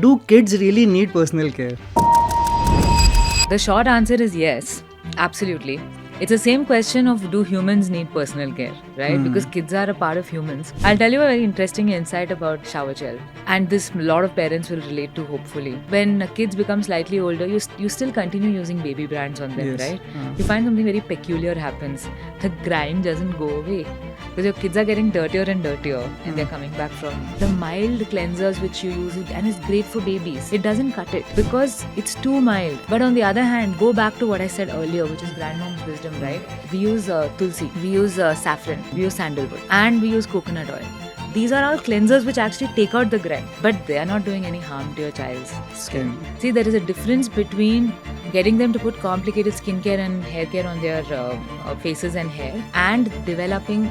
Do kids really need personal care? The short answer is yes, absolutely. It's the same question of do humans need personal care, right? Because kids are a part of humans. I'll tell you a very interesting insight about shower gel, and this a lot of parents will relate to hopefully. When kids become slightly older, you still continue using baby brands on them, Yes. right? You find something very peculiar happens. The grind doesn't go away because your kids are getting dirtier and dirtier and they're coming back from the mild cleansers which you use and it's great for babies. It doesn't cut it because it's too mild. But on the other hand, go back to what I said earlier, which is grandmom's wisdom, right? We use tulsi, we use saffron, we use sandalwood, and we use coconut oil. These are all cleansers which actually take out the grime, but they are not doing any harm to your child's skin. See, there is a difference between getting them to put complicated skincare and hair care on their faces and hair and developing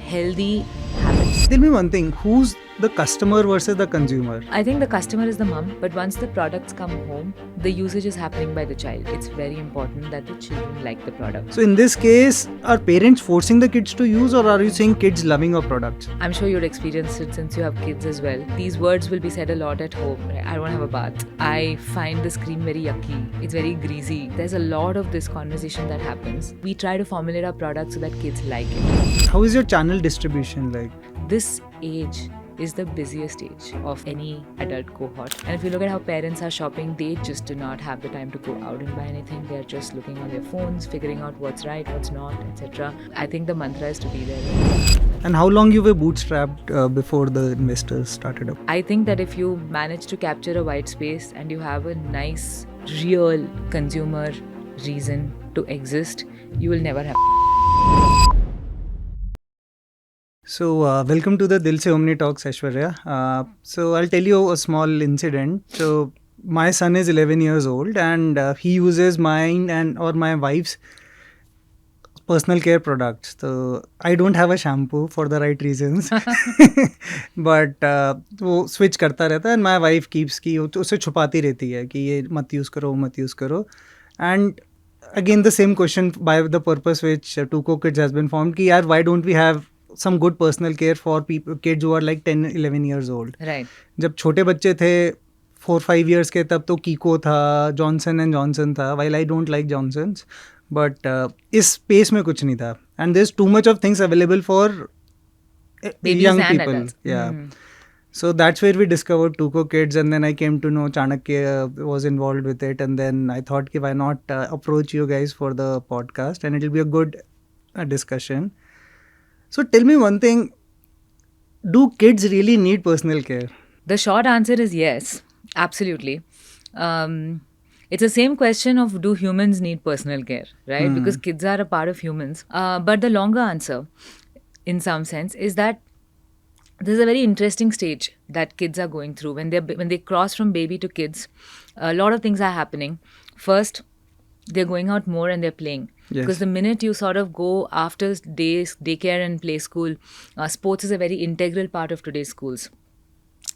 healthy habits. Tell me one thing, who's the customer versus the consumer? I think the customer is the mom, but once the products come home, the usage is happening by the child. It's very important that the children like the product. So in this case, are parents forcing the kids to use, or are you saying kids loving your products? I'm sure you'd experienced it since you have kids as well. These words will be said a lot at home. I don't have a bath. I find this cream very yucky. It's very greasy. There's a lot of this conversation that happens. We try to formulate our products so that kids like it. How is your channel distribution like? This age is the busiest age of any adult cohort. And if you look at how parents are shopping, they just do not have the time to go out and buy anything. They're just looking on their phones, figuring out what's right, what's not, etc. I think the mantra is to be there. And how long you were bootstrapped before the investors started up? I think that if you manage to capture a white space and you have a nice, real consumer reason to exist, you will never have. So, welcome to the Dil Se Omni Talks, Aishwarya. So, I'll tell you a small incident. So, my son is 11 years old and he uses mine and or my wife's personal care products. So, I don't have a shampoo for the right reasons. But वो switch करता रहता है and my wife keeps कि उसे छुपाती रहती है कि ये मत use करो. And again, the same question by the purpose which Tuko Kids has been formed कि यार, why don't we have some good personal care for people, kids who are like 10-11 years old. Right. जब छोटे बच्चे थे 4-5 years के तब तो कीको था, जॉनसन एंड जॉनसन था. while I don't like Johnson's, but इस स्पेस में कुछ नहीं था. And there's too much of things available for Babies young and people. adults. Yeah. So that's where we discovered Tuko Kids, and then I came to know Chanakya was involved with it, and then I thought why not approach you guys for the podcast, and it'll be a good discussion. So tell me one thing, do kids really need personal care? The short answer is yes, absolutely. It's the same question of do humans need personal care, right? Because kids are a part of humans. But the longer answer, in some sense, is that this is a very interesting stage that kids are going through. When they cross from baby to kids, a lot of things are happening. First, they're going out more and they're playing. Yes. Because the minute you sort of go after daycare and play school, sports is a very integral part of today's schools.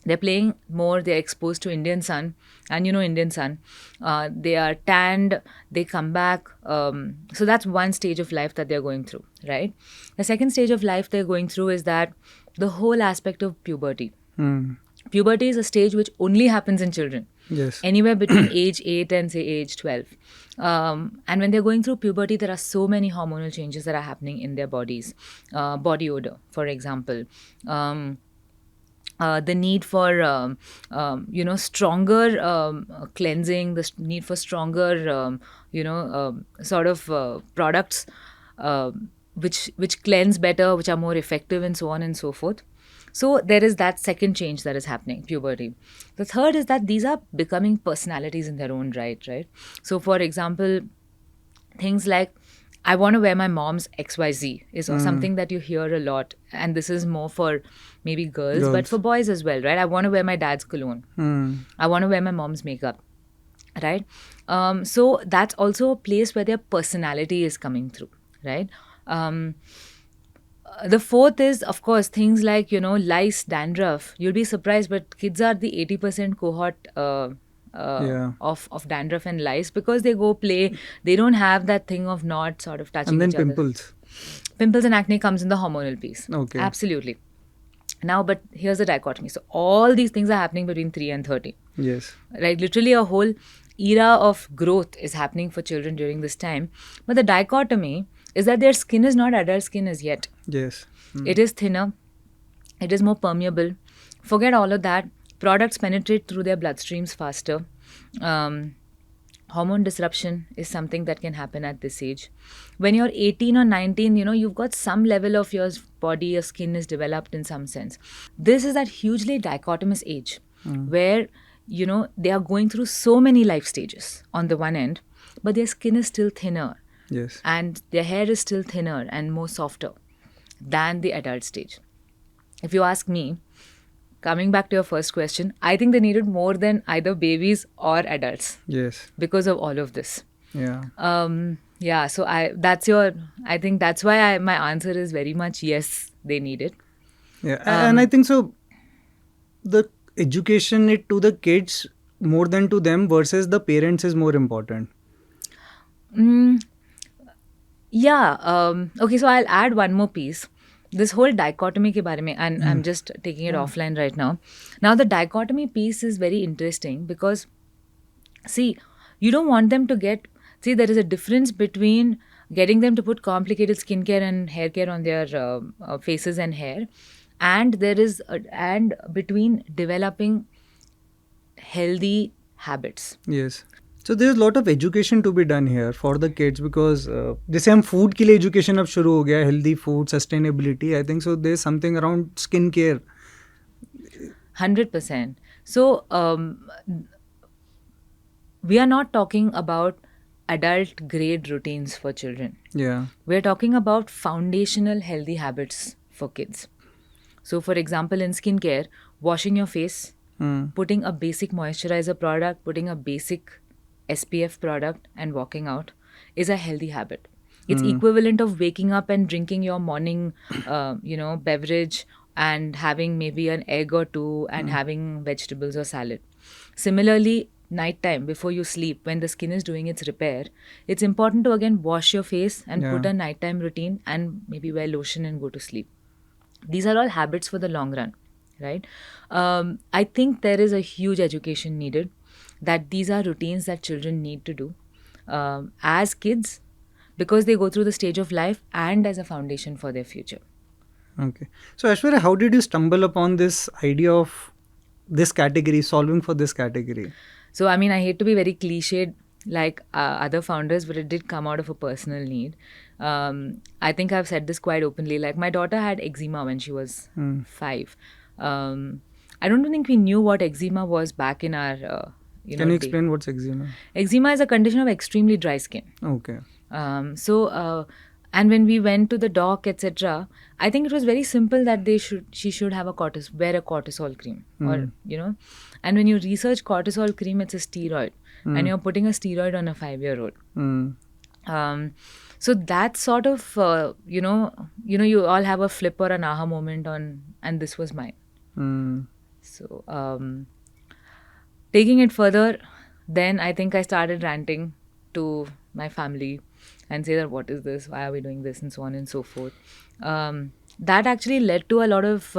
They're playing more, they're exposed to Indian sun, and you know Indian sun. They are tanned, they come back. So that's one stage of life that they're going through, right? The second stage of life they're going through is that the whole aspect of puberty. Puberty is a stage which only happens in children. Yes. Anywhere between age 8 and say age 12. And when they're going through puberty, there are so many hormonal changes that are happening in their bodies. Body odor, for example. The need for stronger cleansing, the need for stronger products which cleanse better, which are more effective, and so on and so forth. So there is that second change that is happening, puberty. The third is that these are becoming personalities in their own right? So for example, things like, I want to wear my mom's XYZ is something that you hear a lot. And this is more for maybe girls, but for boys as well, right? I want to wear my dad's cologne. I want to wear my mom's makeup, right? So that's also a place where their personality is coming through, right? The fourth is, of course, things like, lice, dandruff. You'll be surprised, but kids are the 80% cohort of dandruff and lice because they go play. They don't have that thing of not sort of touching And each then other. pimples. Pimples and acne comes in the hormonal piece. Okay. Absolutely. Now, but here's the dichotomy. So all these things are happening between 3 and 30. Yes. Right? Literally a whole era of growth is happening for children during this time. But the dichotomy is that their skin is not adult skin as yet. Yes. It is thinner, it is more permeable. Forget all of that. Products penetrate through their bloodstreams faster. Um, Hormone disruption is something that can happen at this age. When you're 18 or 19, you've got some level of your body, your skin is developed in some sense. This is that hugely dichotomous age where, they are going through so many life stages on the one end, but their skin is still thinner Yes. and their hair is still thinner and more softer than the adult stage. If you ask me, coming back to your first question, I think they needed more than either babies or adults Yes. because of all of this. Yeah. So I think that's why my answer is very much yes, they need it. Yeah. And I think so. The education it to the kids more than to them versus the parents is more important. Okay, so I'll add one more piece. This whole dichotomy ke bare mein, and I'm just taking it offline right now. Now, the dichotomy piece is very interesting because, see, you don't want them to there is a difference between getting them to put complicated skincare and hair care on their faces and hair, and and between developing healthy habits. Yes. So there's a lot of education to be done here for the kids because जैसे हम food के लिए education अब शुरू हो गया, healthy food, sustainability. I think so there's something around skin care. 100%. So we are not talking about adult grade routines for children. Yeah. We're talking about foundational healthy habits for kids. So for example, in skincare, washing your face, putting a basic moisturizer product, putting a basic SPF product and walking out is a healthy habit. It's equivalent of waking up and drinking your morning, beverage and having maybe an egg or two and having vegetables or salad. Similarly, nighttime before you sleep, when the skin is doing its repair, it's important to again wash your face and put a nighttime routine and maybe wear lotion and go to sleep. These are all habits for the long run, right? I think there is a huge education needed that these are routines that children need to do as kids because they go through the stage of life and as a foundation for their future. Okay. So Aishwarya, how did you stumble upon this idea of this category, solving for this category? So, I mean, I hate to be very cliched like other founders, but it did come out of a personal need. I think I've said this quite openly. Like, my daughter had eczema when she was 5. I don't think we knew what eczema was back in our Can you explain what's eczema? Eczema is a condition of extremely dry skin. Okay. And when we went to the doc, etc., I think it was very simple that she should have wear a cortisol cream, or And when you research cortisol cream, it's a steroid, and you're putting a steroid on a 5-year-old. So that sort of you all have a flip or an aha moment and this was mine. So taking it further, then I think I started ranting to my family and say that what is this, why are we doing this, and so on and so forth. That actually led to a lot of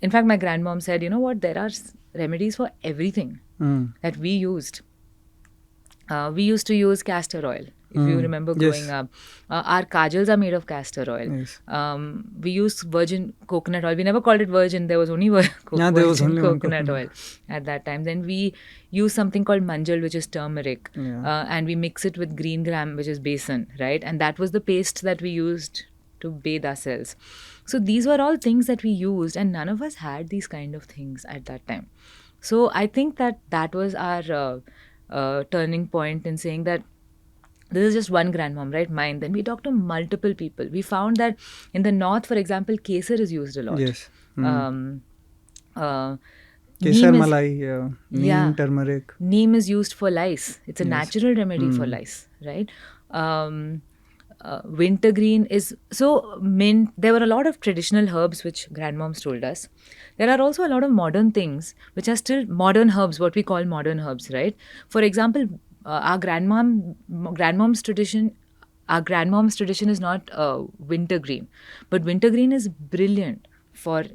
in fact, my grandmom said, you know what, there are remedies for everything that we used. We used to use castor oil. If you remember growing up, our kajals are made of castor oil. Yes. We used virgin coconut oil. We never called it virgin. There was only virgin coconut oil at that time. Then we use something called manjal, which is turmeric, and we mix it with green gram, which is besan, right? And that was the paste that we used to bathe ourselves. So these were all things that we used, and none of us had these kind of things at that time. So I think that was our turning point in saying that this is just one grandmom, right? Mine. Then we talked to multiple people. We found that in the north, for example, kesar is used a lot. Yes. Kesar malai, neem, turmeric. Neem is used for lice. It's a natural remedy for lice, right? Wintergreen is mint. There were a lot of traditional herbs which grandmoms told us. There are also a lot of modern things which are still modern herbs, what we call modern herbs, right? For example, our grandmom's tradition is not wintergreen, but wintergreen is brilliant for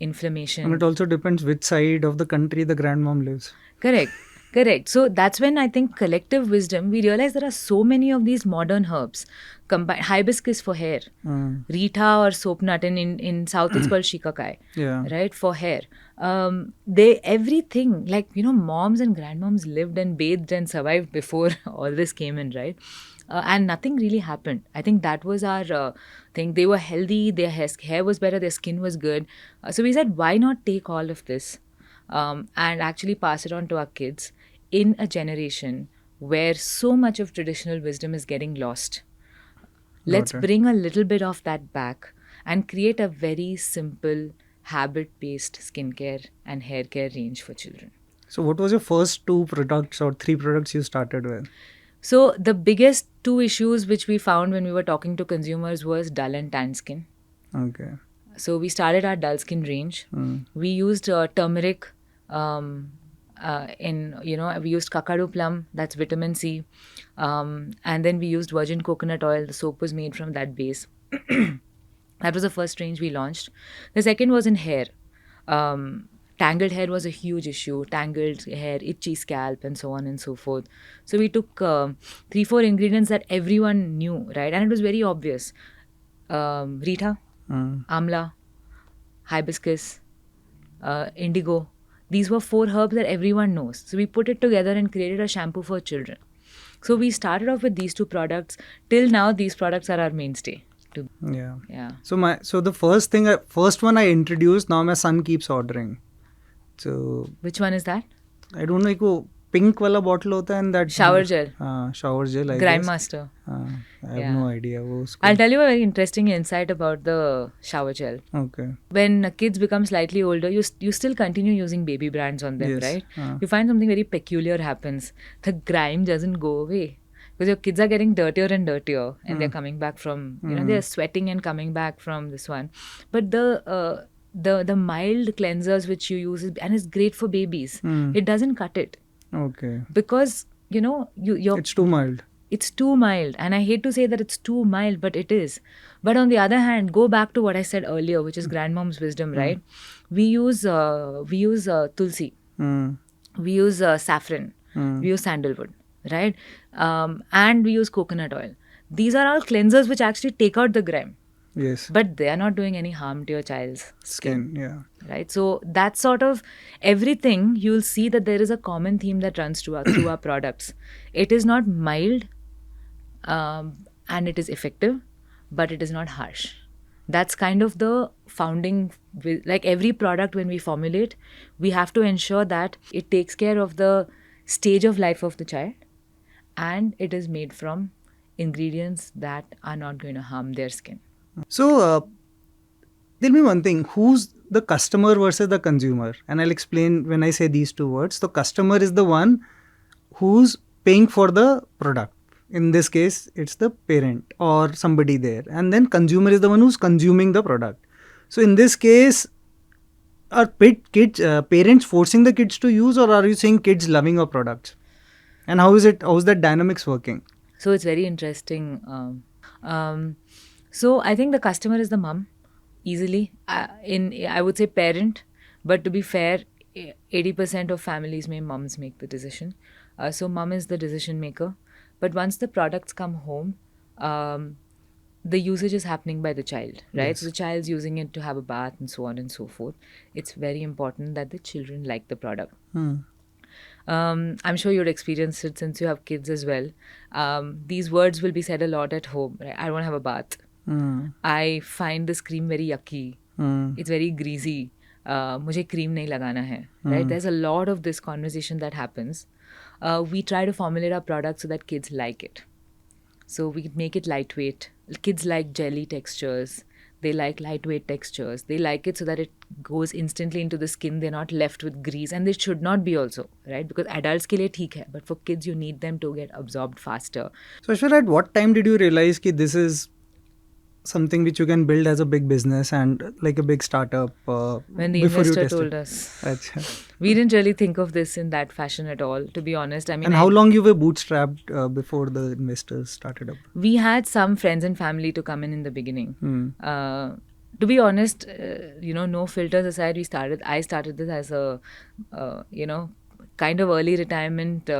inflammation. And it also depends which side of the country the grandmom lives. Correct. Correct. So that's when I think collective wisdom, we realize there are so many of these modern herbs. Hibiscus for hair, Rita or soap nut, in South it's called shikakai, Yeah. right, for hair. They everything, like, moms and grandmoms lived and bathed and survived before all this came in, right? And nothing really happened. I think that was our thing. They were healthy, their hair was better, their skin was good. So we said, why not take all of this and actually pass it on to our kids in a generation where so much of traditional wisdom is getting lost. Let's Got it. bring a little bit of that back and create a very simple habit-based skincare and hair care range for children. So what was your first 2 products or 3 products you started with? So the biggest 2 issues which we found when we were talking to consumers was dull and tan skin. Okay. So we started our dull skin range. We used turmeric we used kakadu plum, that's vitamin C. And then we used virgin coconut oil. The soap was made from that base. That was the first range we launched. The second was in hair. Tangled hair was a huge issue. Tangled hair, itchy scalp, and so on and so forth. So we took 3-4 ingredients that everyone knew, right? And it was very obvious. Rita, amla, hibiscus, indigo. These were 4 herbs that everyone knows. So we put it together and created a shampoo for children. So we started off with these 2 products. Till now, these products are our mainstay. Yeah. So the first one I introduced, now my son keeps ordering. So Which one is that? I don't know, एक वो pink वाला bottle होता है and that Shower gel. Shower gel, I Grime guess. Master. I have no idea वो उसको. I'll tell you a very interesting insight about the shower gel. Okay. When kids become slightly older, you still continue using baby brands on them, Yes. right? You find something very peculiar happens. The grime doesn't go away. Because your kids are getting dirtier and dirtier, and they're coming back from, they're sweating and coming back from this one. But the mild cleansers which you use, and it's great for babies, it doesn't cut it. Okay. Because, you're It's too mild. it's too mild. And I hate to say that it's too mild, but it is. But on the other hand, go back to what I said earlier, which is grandmom's wisdom, right? We use tulsi. We use saffron. We use sandalwood, right? And we use coconut oil. These are all cleansers which actually take out the grime. Yes. But they are not doing any harm to your child's skin. Yeah. Right? So that's sort of everything. You'll see that there is a common theme that runs through our products. It is not mild and it is effective, but it is not harsh. That's kind of the founding, like every product when we formulate, we have to ensure that it takes care of the stage of life of the child and it is made from ingredients that are not going to harm their skin. So, tell me one thing, who's the customer versus the consumer? And I'll explain when I say these 2 words. The customer is the one who's paying for the product. In this case, it's the parent or somebody there. And then consumer is the one who's consuming the product. So, in this case, are parents forcing the kids to use, or are you saying kids loving your products? And how is that dynamics working? So it's very interesting. So I think the customer is the mom, easily. I would say parent, but to be fair, 80% of families moms make the decision. So mom is the decision maker. But once the products come home, the usage is happening by the child, right? Yes. So the child's using it to have a bath and so on and so forth. It's very important that the children like the product. I'm sure you'd experienced it since you have kids as well. These words will be said a lot at home. Right? I don't have a bath. I find this cream very yucky. It's very greasy. मुझे cream नहीं लगाना है. Right? There's a lot of this conversation that happens. We try to formulate our product so that kids like it. So we make it lightweight. Kids like jelly textures. They like lightweight textures. They like it so that it goes instantly into the skin. They're not left with grease. And they should not be also, right? Because adults के लिए ठीक है. But for kids, you need them to get absorbed faster. So, Ashwara, at what time did you realize that this is something which you can build as a big business and like a big startup? When the before you investor tested? told us. Achha. We didn't really think of this in that fashion at all, to be honest. I mean, And how long you were bootstrapped before the investors started up? we had some friends and family to come in the beginning. To be honest, no filters aside, I started this as a, kind of early retirement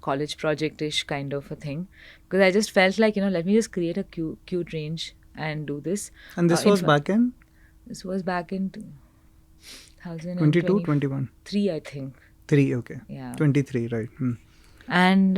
college project-ish kind of a thing, because I just felt like, let me just create a cute range and do this. And this In was fa- back in This was back in 22, 2023, 21? I think. 3, okay. Yeah. 23, right. And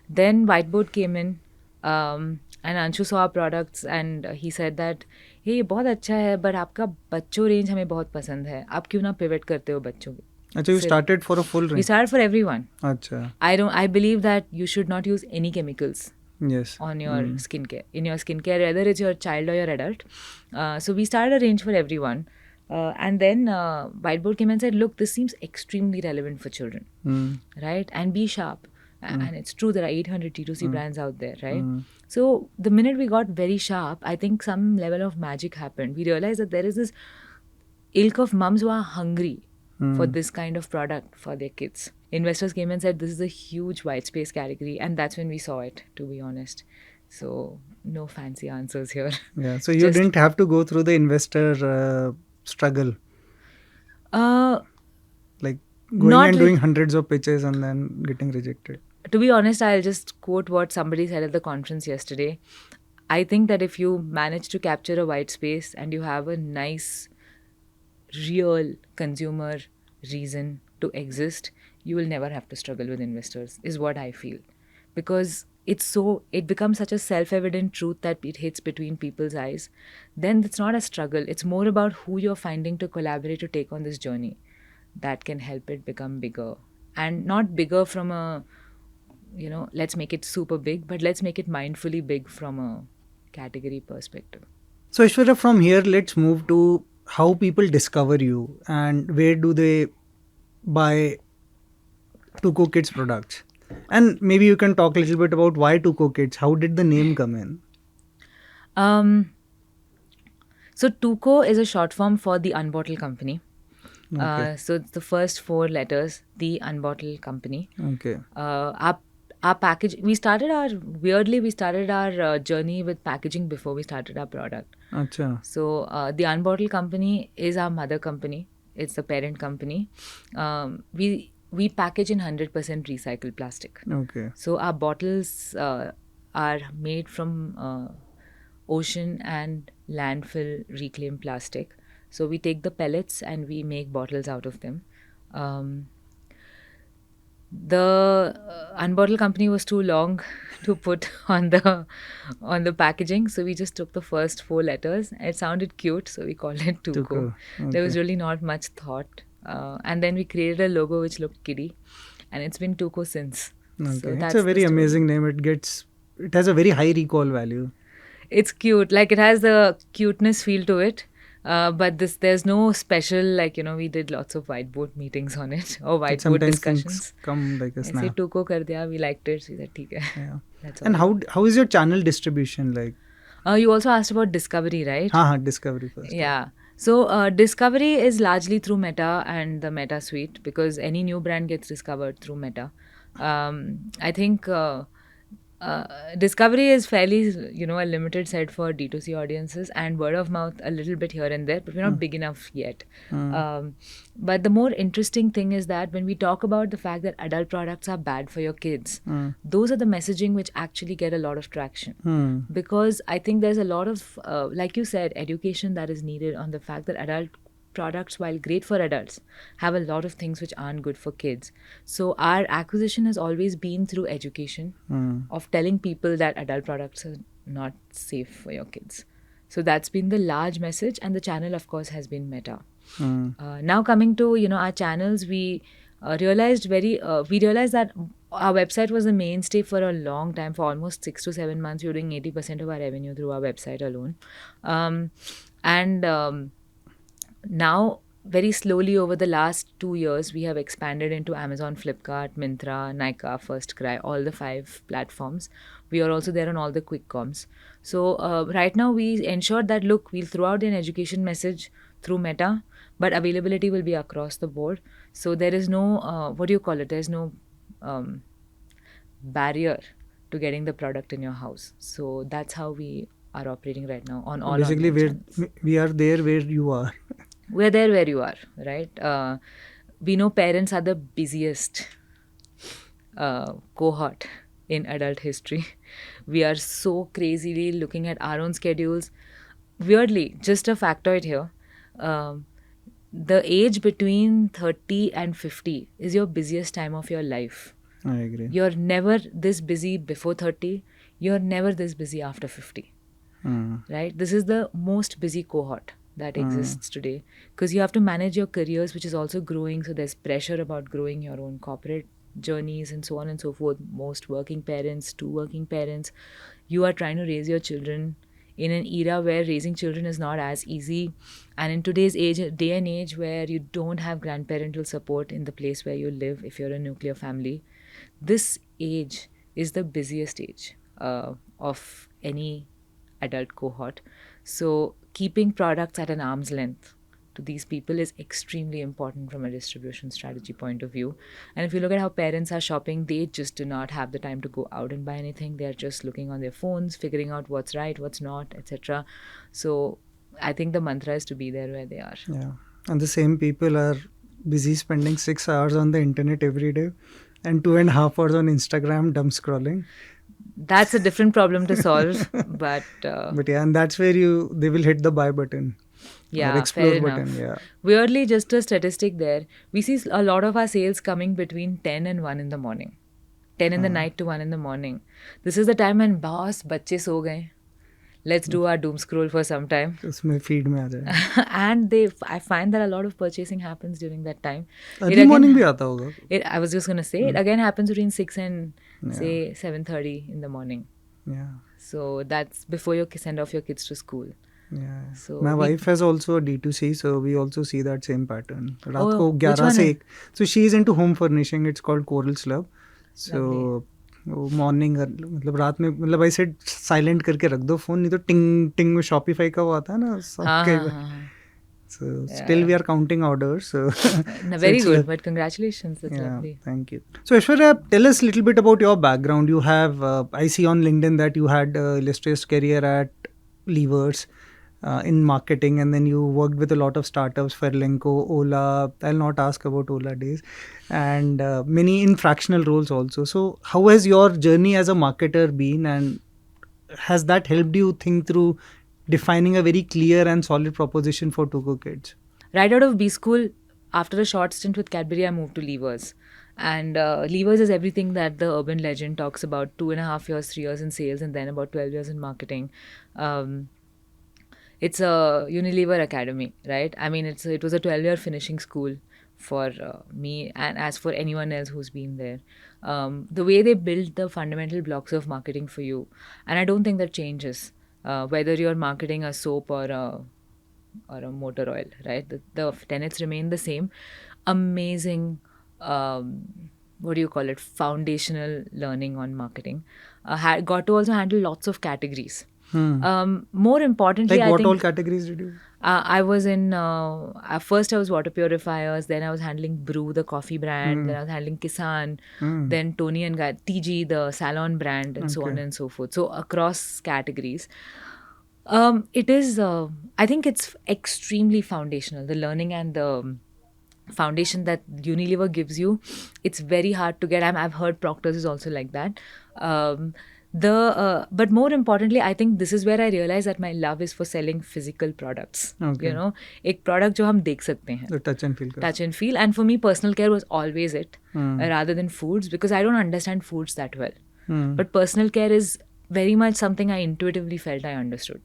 then Whiteboard came in, and Anshu saw our products, and he said that, hey, ये बहुत अच्छा है, but आपका बच्चों range हमें बहुत पसंद है, आप क्यों ना पिवट करते हो बच्चों के? अच्छा, you सिर्फ- started for a full We range. started for everyone. अच्छा, I believe that you should not use any chemicals yes. on your skincare. In your skincare, whether it's your child or your adult. So we started a range for everyone. And then Whiteboard came and said, look, this seems extremely relevant for children, right? And be sharp. And it's true, there are 800 T2C brands out there, right? So the minute we got very sharp, I think some level of magic happened. We realized that there is this ilk of mums who are hungry for this kind of product for their kids. Investors came and said, this is a huge white space category. And that's when we saw it, to be honest. So no fancy answers here. Yeah, so you Just- didn't have to go through the investor struggle, like going Not and re- doing hundreds of pitches and then getting rejected. To be honest, I'll just quote what somebody said at the conference yesterday. I think that if you manage to capture a white space and you have a nice, real consumer reason to exist, you will never have to struggle with investors, is what I feel. Because it becomes such a self-evident truth that it hits between people's eyes. Then it's not a struggle. It's more about who you're finding to collaborate to take on this journey that can help it become bigger. And not bigger from a, let's make it super big, but let's make it mindfully big from a category perspective. So Aishwarya, from here, let's move to how people discover you and where do they buy Tuco Kids products. And maybe you can talk a little bit about why Tuco Kids. How did the name come in? So Tuco is a short form for the Unbottle Company. Okay. So it's the first 4 letters, the Unbottle Company. Okay. Our package, we started our journey with packaging before we started our product. Acha. So the Unbottle Company is our mother company. It's the parent company. We package in 100% recycled plastic. Okay. So our bottles are made from ocean and landfill reclaimed plastic. So we take the pellets and we make bottles out of them. The Unbottle Company was too long to put on the packaging, so we just took the first 4 letters. It sounded cute, so we called it Tuco. Tuco. There was Okay. really not much thought, and then we created a logo which looked kiddie, and it's been Tuco since. Okay. So It's that's a the very story. amazing name. It has a very high recall value. It's cute, like it has the cuteness feel to it. But there's no special, like, we did lots of whiteboard meetings on it or But whiteboard sometimes discussions. things come like a ऐसे snap. Tuco कर दिया, we liked it, so we said ठीक है. Yeah. That's all. And how is your channel distribution like? You also asked about discovery, right? Discovery first. Yeah. So discovery is largely through Meta and the Meta suite, because any new brand gets discovered through Meta. I think discovery is fairly, a limited set for D2C audiences, and word of mouth a little bit here and there, but we're not big enough yet. But the more interesting thing is that when we talk about the fact that adult products are bad for your kids, those are the messaging which actually get a lot of traction. Because I think there's a lot of, like you said, education that is needed on the fact that adult products, while great for adults, have a lot of things which aren't good for kids. So our acquisition has always been through education of telling people that adult products are not safe for your kids. So that's been the large message, and the channel, of course, has been Meta. Now coming to our channels, we realized that our website was the mainstay for a long time. For almost 6 to 7 months, we were doing 80% of our revenue through our website alone. Now, very slowly over the last 2 years, we have expanded into Amazon, Flipkart, Myntra, Nykaa, FirstCry, all the 5 platforms. We are also there on all the quick comms. So right now, we ensured that, look, we'll throw out an education message through Meta, but availability will be across the board. So there is no, there's no barrier to getting the product in your house. So that's how we are operating right now on all Basically, online channels. we are there where you are. We're there where you are, right? We know parents are the busiest cohort in adult history. We are so crazily looking at our own schedules. Weirdly, just a factoid here. Um, the age between 30 and 50 is your busiest time of your life. I agree. You're never this busy before 30. You're never this busy after 50. Right? This is the most busy cohort that exists today because you have to manage your careers, which is also growing. So there's pressure about growing your own corporate journeys and so on and so forth. Most working parents, two working parents, you are trying to raise your children in an era where raising children is not as easy. And in today's day and age where you don't have grandparental support in the place where you live, if you're a nuclear family, this age is the busiest age of any adult cohort. So keeping products at an arm's length to these people is extremely important from a distribution strategy point of view. And if you look at how parents are shopping, they just do not have the time to go out and buy anything. They're just looking on their phones, figuring out what's right, what's not, etc. So I think the mantra is to be there where they are. Yeah. And the same people are busy spending 6 hours on the internet every day and 2.5 hours on Instagram dumb scrolling. That's a different problem to solve, but yeah, and that's where they will hit the buy button. yeah, or explore fair button. enough. Yeah. Weirdly, just a statistic there, we see a lot of our sales coming between 10 and 1 in the morning. 10 in the night to 1 in the morning. This is the time when boss, bacche so gaye. Let's do our doom scroll for some time. उसमें feed में आ जाए. And I find that a lot of purchasing happens during that time. Early morning भी आता होगा. I was just going to say, it again happens between 6 and say 7:30 in the morning. Yeah. So that's before you send off your kids to school. Yeah. So My wife has also a D2C, so we also see that same pattern. रात Oh, को which 11 one से है? 1. So she is into home furnishing. It's called Coral Slab. So morning मतलब रात में मतलब ऐसे silent करके रख दो फोन, नहीं तो टिंग टिंग में शॉपिफाई का वो आता है ना सबके. So still we are counting orders. So very good, but congratulations. That's lovely. Thank you. So Aishwarya, tell us a little bit about your background. You have, I see on LinkedIn that you had a illustrious career at Levers in marketing, and then you worked with a lot of startups, Ferlenco, Ola. I'll not ask about Ola days, and many in fractional roles also. So how has your journey as a marketer been, and has that helped you think through defining a very clear and solid proposition for Tuko Kids? Right out of B school, after a short stint with Cadbury, I moved to Levers. And Levers is everything that the urban legend talks about: 2.5 years, 3 years in sales, and then about 12 years in marketing. It's a Unilever academy, right? I mean, it was a 12-year finishing school for me, and as for anyone else who's been there. The way they build the fundamental blocks of marketing for you, and I don't think that changes, whether you're marketing a soap or a motor oil, right? The tenets remain the same. Amazing, what do you call it? Foundational learning on marketing. Got to also handle lots of categories. More importantly, like I what think, all categories did you? I was in, first I was water purifiers, then I was handling Brew, the coffee brand, then I was handling Kisan, then Tony and Guy, TG, the salon brand, and so on and so forth. So across categories. It is, I think it's extremely foundational, the learning and the foundation that Unilever gives you. It's very hard to get. I've heard Procter's is also like that. But more importantly, I think this is where I realize that my love is for selling physical products. Okay. You know, एक product जो हम देख सकते हैं. The touch and feel. Touch and feel. And for me, personal care was always it, rather than foods, because I don't understand foods that well. But personal care is very much something I intuitively felt I understood.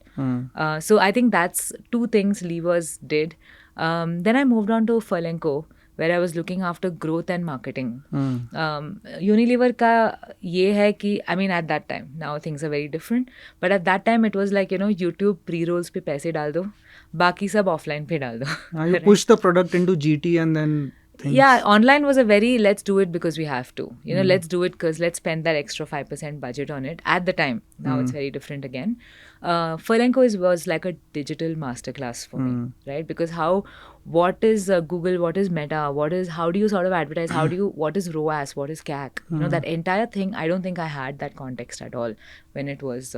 So I think that's two things Levers did. Then I moved on to Ferlenco, where I was looking after growth and marketing. Unilever ka ye hai ki, I mean, at that time, now things are very different, but at that time it was like, you know, YouTube pre-rolls pe paise dal do, baki sab offline pe dal do. You push the product into GT and then things. Yeah, online was a very let's do it because we have to. You know, let's do it because let's spend that extra 5% budget on it at the time. Now it's very different again. Ferlenco was like a digital masterclass for me, right? Because what is Google, what is Meta, how do you sort of advertise, what is ROAS, what is CAC? You know, that entire thing, I don't think I had that context at all when it was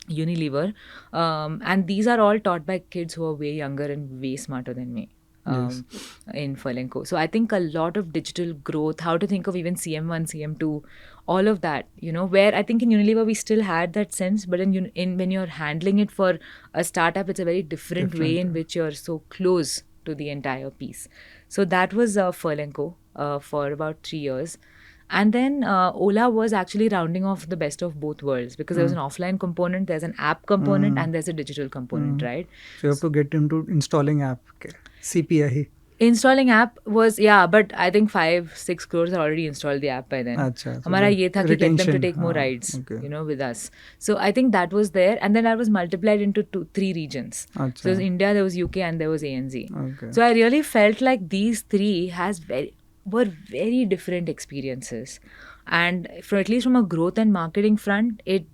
Unilever, and these are all taught by kids who are way younger and way smarter than me. In Furlenco. So I think a lot of digital growth, how to think of even CM1, CM2, all of that, where I think in Unilever we still had that sense, but in when you're handling it for a startup, it's a very different way in which you're so close to the entire piece. So that was Furlenco for about 3 years. And then Ola was actually rounding off the best of both worlds, because there was an offline component, there's an app component, and there's a digital component, right? So you have to get into installing app. Okay. CPI. Installing app was, but I think 5-6 crores had already installed the app by then. Achha, so Hamara the ye tha ki get them to retention, take more हाँ, rides, okay. with us. So I think that was there, and then that was multiplied into 3 regions. Achha. So there was India, there was UK, and there was ANZ. Okay. So I really felt like these three were very different experiences, and at least from a growth and marketing front, it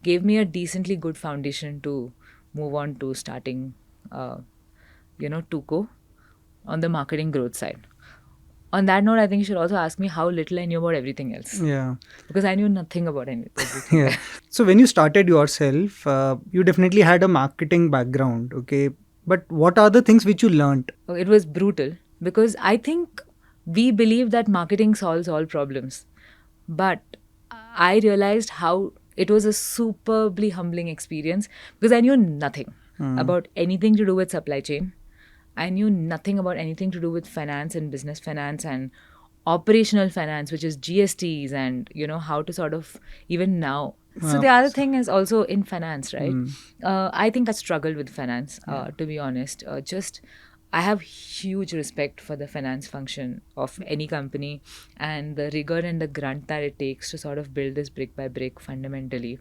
gave me a decently good foundation to move on to starting, Tuco on the marketing growth side. On that note, I think you should also ask me how little I knew about everything else. Yeah. Because I knew nothing about everything. Yeah. So when you started yourself, you definitely had a marketing background, okay? But what are the things which you learned? It was brutal, because I think we believe that marketing solves all problems. But I realized how it was a superbly humbling experience, because I knew nothing about anything to do with supply chain. I knew nothing about anything to do with finance and business finance and operational finance, which is GSTs, and how to sort of, even now. So the other thing is also in finance, right? I think I struggled with finance, to be honest. I have huge respect for the finance function of any company and the rigor and the grunt that it takes to sort of build this brick by brick fundamentally.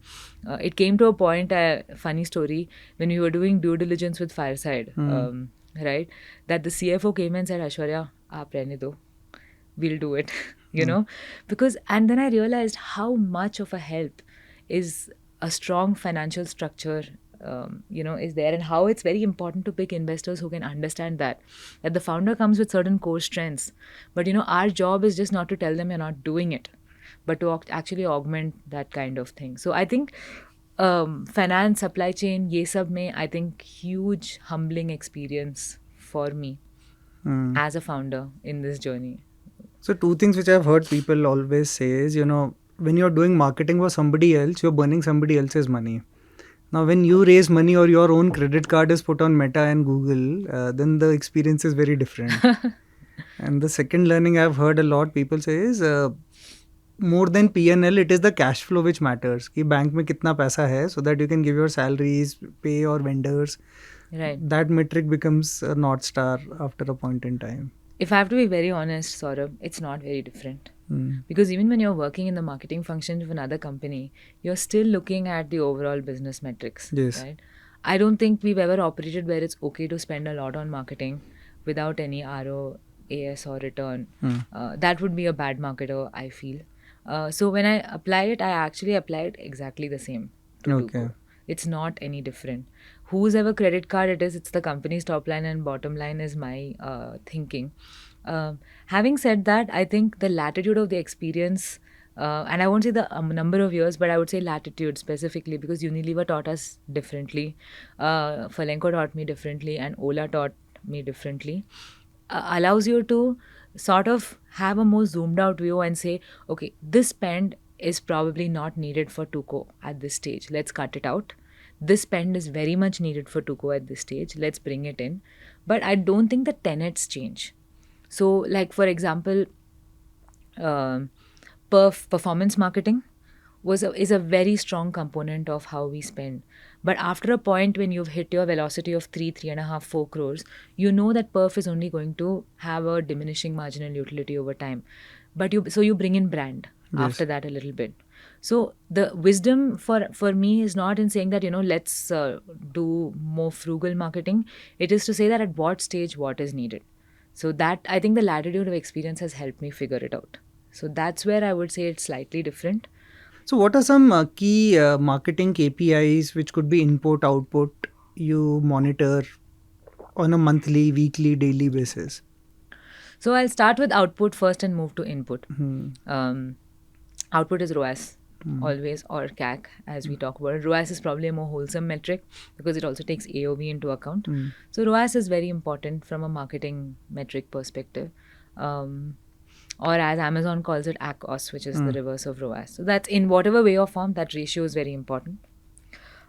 It came to a point, funny story, when we were doing due diligence with Fireside, right, that the CFO came and said, Aishwarya, aap rehne do, we'll do it, because, and then I realized how much of a help is a strong financial structure, is there, and how it's very important to pick investors who can understand that the founder comes with certain core strengths, but our job is just not to tell them you're not doing it, but to actually augment that kind of thing. So I think finance, supply chain, ye sab mein, I think huge humbling experience for me as a founder in this journey. So 2 things which I've heard people always say is, when you're doing marketing for somebody else, you're burning somebody else's money. Now, when you raise money or your own credit card is put on Meta and Google, then the experience is very different. And the second learning I've heard a lot people say is, more than P&L, it is the cash flow which matters. Ki bank mein kitna paisa hai, so that you can give your salaries, pay your vendors. Right. That metric becomes a North Star after a point in time. If I have to be very honest, Saurabh, it's not very different. Because even when you're working in the marketing function of another company, you're still looking at the overall business metrics. Yes. Right? I don't think we've ever operated where it's okay to spend a lot on marketing without any ROAS or return. That would be a bad marketer, I feel. So when I apply it, I actually apply it exactly the same to Okay. Tuco. It's not any different. Whose ever credit card it is, it's the company's top line and bottom line is my thinking. Having said that, I think the latitude of the experience, and I won't say the number of years, but I would say latitude specifically, because Unilever taught us differently, Furlenco taught me differently, and Ola taught me differently, allows you to sort of have a more zoomed out view and say, okay, this spend is probably not needed for Tuco at this stage. Let's cut it out. This spend is very much needed for Tuco at this stage. Let's bring it in. But I don't think the tenets change. So, like, for example, performance marketing is a very strong component of how we spend. But after a point when you've hit your velocity of 3.5, 4 crores, you know that perf is only going to have a diminishing marginal utility over time. But you bring in brand after that a little bit. So the wisdom for me is not in saying that, let's do more frugal marketing. It is to say that at what stage what is needed. So that, I think the latitude of experience has helped me figure it out. So that's where I would say it's slightly different. So what are some key marketing KPIs which could be input, output you monitor on a monthly, weekly, daily basis? So I'll start with output first and move to input. Output is ROAS. always, or CAC as we talk about it. ROAS is probably a more wholesome metric because it also takes AOV into account. So ROAS is very important from a marketing metric perspective. Or as Amazon calls it, ACOS, which is the reverse of ROAS. So that's in whatever way or form, that ratio is very important.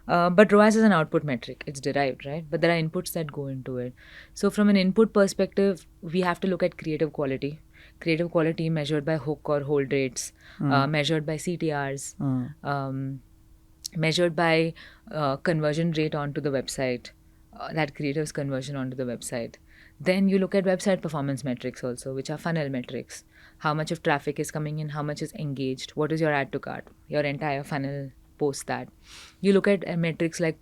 But ROAS is an output metric. It's derived, right? But there are inputs that go into it. So from an input perspective, we have to look at creative quality. Creative quality measured by hook or hold rates, measured by CTRs, measured by conversion rate onto the website, that creative's conversion onto the website. Then you look at website performance metrics also, which are funnel metrics. How much of traffic is coming in, how much is engaged, what is your add to cart, your entire funnel post that. You look at metrics like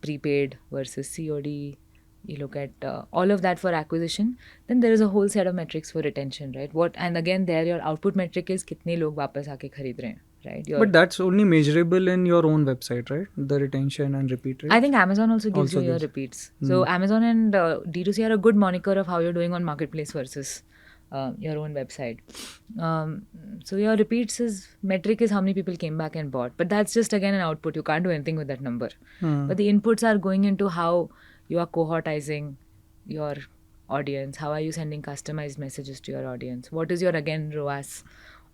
prepaid versus COD. You look at all of that for acquisition. Then there is a whole set of metrics for retention, right? And again, there your output metric is kitne log wapas aake kharid rahe hain, right? But that's only measurable in your own website, right? The retention and repeat rate. I think Amazon also gives Also you your gives. repeats. So Amazon and D2C are a good moniker of how you're doing on marketplace versus your own website. So your repeats metric is how many people came back and bought. But that's just again an output. You can't do anything with that number. But the inputs are going into how you are cohortizing your audience. How are you sending customized messages to your audience? What is your, again, ROAS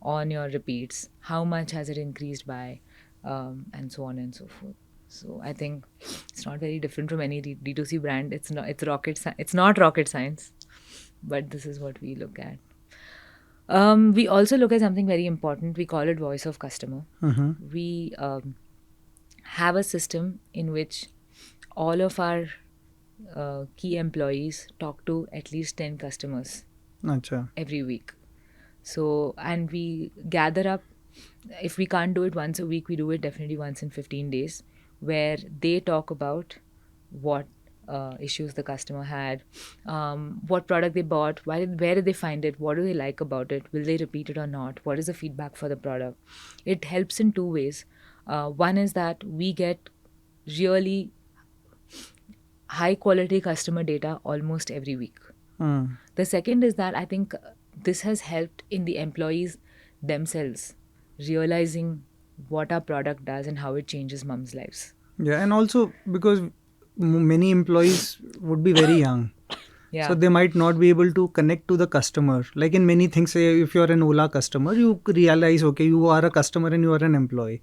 on your repeats? How much has it increased by? And so on and so forth. So I think it's not very different from any D2C brand. It's not rocket science, but this is what we look at. We also look at something very important. We call it voice of customer. We have a system in which all of our key employees talk to at least 10 customers every week. So, and we gather up, if we can't do it once a week, we do it definitely once in 15 days, where they talk about what issues the customer had, what product they bought, where did they find it, what do they like about it, will they repeat it or not, what is the feedback for the product. It helps in two ways. One is that we get really high quality customer data almost every week. The second is that I think this has helped in the employees themselves realizing what our product does and how it changes mums' lives. Yeah, and also because many employees would be very young. Yeah. So they might not be able to connect to the customer. Like in many things, say if you're an Ola customer, you realize, okay, you are a customer and you are an employee.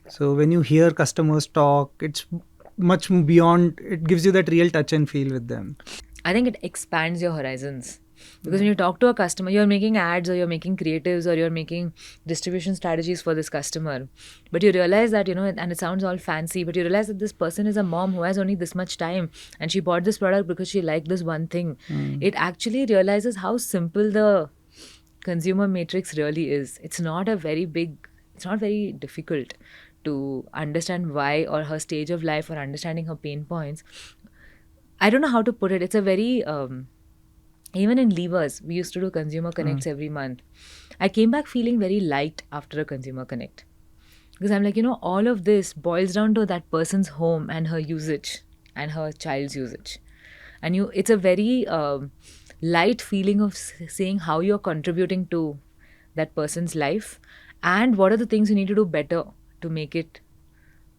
So when you hear customers talk, it's much beyond, it gives you that real touch and feel with them. I think it expands your horizons. Because when you talk to a customer, you're making ads or you're making creatives or you're making distribution strategies for this customer. But you realize that, and it sounds all fancy, but you realize that this person is a mom who has only this much time and she bought this product because she liked this one thing. It actually realizes how simple the consumer matrix really is. It's not very difficult to understand why, or her stage of life, or understanding her pain points. I don't know how to put it. It's a very... even in Levers, we used to do consumer connects every month. I came back feeling very light after a consumer connect. Because I'm like, all of this boils down to that person's home and her usage and her child's usage. And it's a very light feeling of saying how you're contributing to that person's life and what are the things you need to do better to make it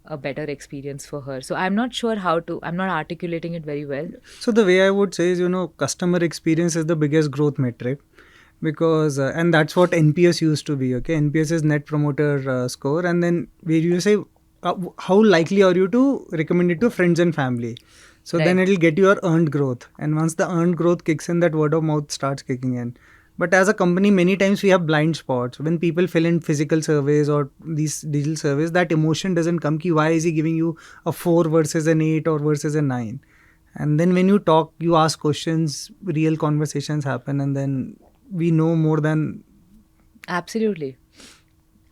a better experience for her. So I'm not sure I'm not articulating it very well. So the way I would say is, customer experience is the biggest growth metric because, and that's what NPS used to be, okay? NPS is Net Promoter Score. And then where you say, how likely are you to recommend it to friends and family? So then it'll get your earned growth. And once the earned growth kicks in, that word of mouth starts kicking in. But as a company, many times we have blind spots. When people fill in physical surveys or these digital surveys, that emotion doesn't come. Why is he giving you a 4 versus an 8 or versus a 9? And then when you talk, you ask questions, real conversations happen, and then we know more than... Absolutely.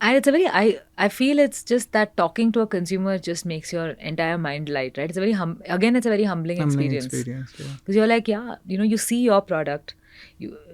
And it's a very, I feel it's just that talking to a consumer just makes your entire mind light, right? It's a very, it's a very humbling experience. Because you're like, you see your product.